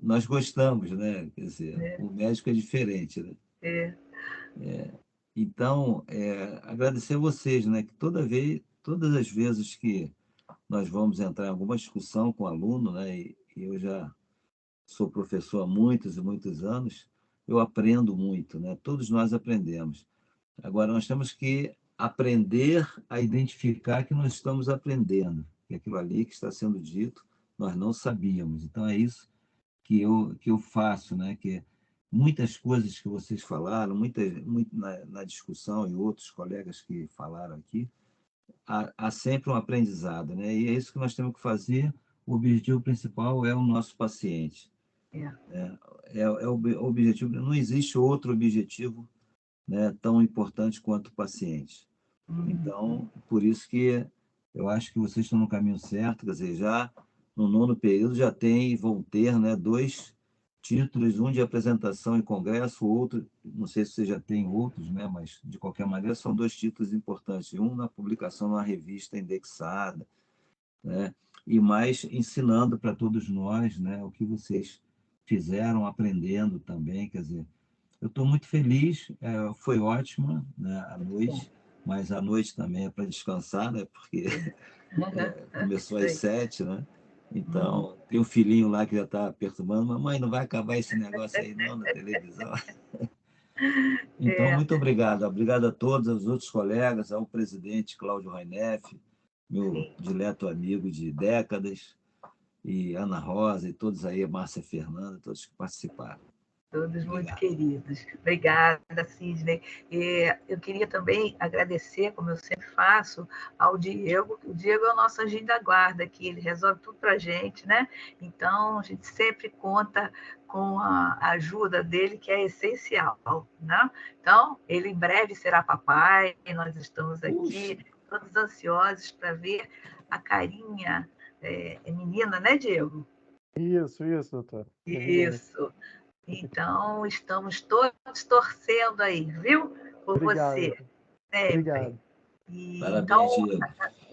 Nós gostamos, né? Quer dizer, o médico é diferente, né? Então, agradecer a vocês, né? Que todas as vezes que nós vamos entrar em alguma discussão com o aluno, né? E eu já sou professor há muitos e muitos anos, eu aprendo muito, né? Todos nós aprendemos. Agora, nós temos que aprender a identificar que nós estamos aprendendo, que aquilo ali que está sendo dito, nós não sabíamos. Então, é isso que eu faço, né? Que muitas coisas que vocês falaram, muito na discussão e outros colegas que falaram aqui, há sempre um aprendizado, né? E é isso que nós temos que fazer. O objetivo principal é o nosso paciente. É o objetivo. Não existe outro objetivo, né, tão importante quanto o paciente. Então, por isso que eu acho que vocês estão no caminho certo, quer dizer, já no 9º período já vão ter, né, 2 títulos, um de apresentação em congresso, o outro, não sei se você já tem outros, né, mas de qualquer maneira são 2 títulos importantes, um na publicação numa revista indexada, né, e mais ensinando para todos nós, né, o que vocês fizeram, aprendendo também, quer dizer, eu estou muito feliz, foi ótima, né, a noite, mas a noite também é para descansar, né, porque começou às 7, né? Então, tem um filhinho lá que já está perturbando, mamãe, não vai acabar esse negócio aí não na televisão. Então, muito obrigado. Obrigado a todos, aos outros colegas, ao presidente Cláudio Raineff, meu dileto amigo de décadas, e Ana Rosa, e todos aí, Márcia Fernanda, todos que participaram. Todos muito queridos. Obrigada, Sidney. Eu queria também agradecer, como eu sempre faço, ao Diego. O Diego é o nosso anjinho da guarda aqui, ele resolve tudo para a gente, né? Então, a gente sempre conta com a ajuda dele, que é essencial, né? Então, ele em breve será papai, e nós estamos aqui todos ansiosos para ver a carinha menina, né, Diego? Isso, doutor. Isso. Então, estamos todos torcendo aí, viu? Por você. Sempre. Obrigado. Parabéns, Então, Diego.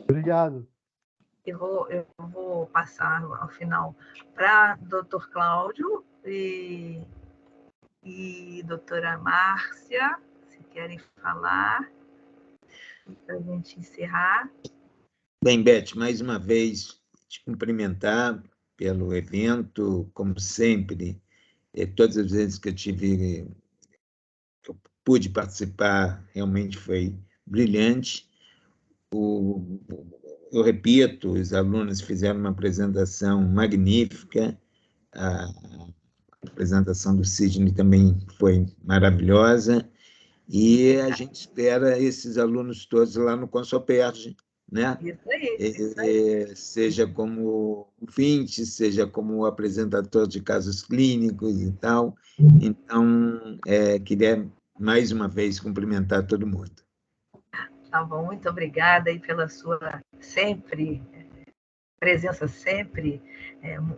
Obrigado. Eu vou passar ao final para doutor Cláudio e doutora Márcia, se querem falar, para a gente encerrar. Bem, Beth, mais uma vez, te cumprimentar pelo evento, como sempre. Todas as vezes que eu pude participar, realmente foi brilhante. Eu repito, os alunos fizeram uma apresentação magnífica, a apresentação do Sidney também foi maravilhosa, e a gente espera esses alunos todos lá no Consoperge, né? Isso aí. Seja como ouvinte, seja como apresentador de casos clínicos e tal. Então, queria mais uma vez cumprimentar todo mundo. Tá bom, muito obrigada aí pela sua presença sempre,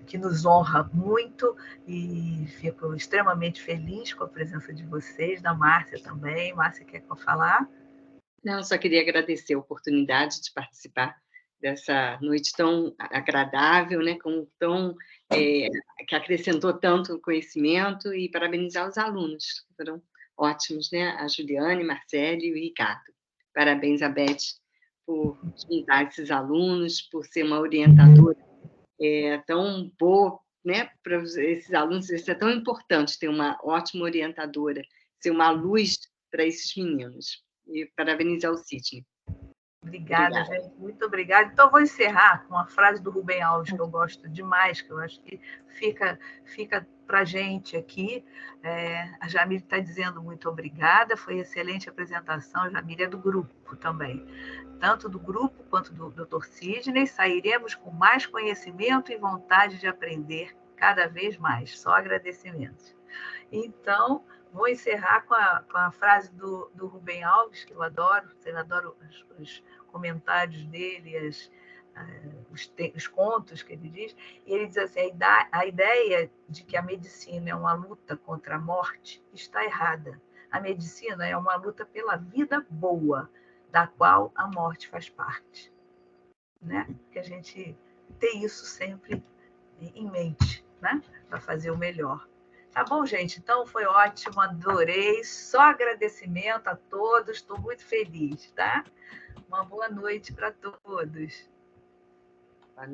que nos honra muito, e fico extremamente feliz com a presença de vocês, da Márcia também. Márcia, quer falar? Não, só queria agradecer a oportunidade de participar dessa noite tão agradável, né, que acrescentou tanto conhecimento, e parabenizar os alunos, que foram ótimos, né, a Juliane, Marcele e o Ricardo. Parabéns a Beth por juntar esses alunos, por ser uma orientadora tão boa, né, para esses alunos. Isso é tão importante, ter uma ótima orientadora, ser uma luz para esses meninos. E parabenizar o Sidney. Obrigada, gente, muito obrigada. Então, vou encerrar com a frase do Rubem Alves, que eu gosto demais, que eu acho que fica para a gente aqui. A Jamile está dizendo muito obrigada, foi excelente apresentação. A Jamile é do grupo também. Tanto do grupo quanto do Dr. Sidney, sairemos com mais conhecimento e vontade de aprender cada vez mais. Só agradecimentos. Então, vou encerrar com a frase do Rubem Alves, que eu adoro os comentários dele, os contos que ele diz, e ele diz assim: a ideia de que a medicina é uma luta contra a morte está errada. A medicina é uma luta pela vida boa, da qual a morte faz parte. Né? Que a gente tem isso sempre em mente, né? Para fazer o melhor. Tá bom, gente? Então, foi ótimo, adorei. Só agradecimento a todos, estou muito feliz, tá? Uma boa noite para todos. Valeu.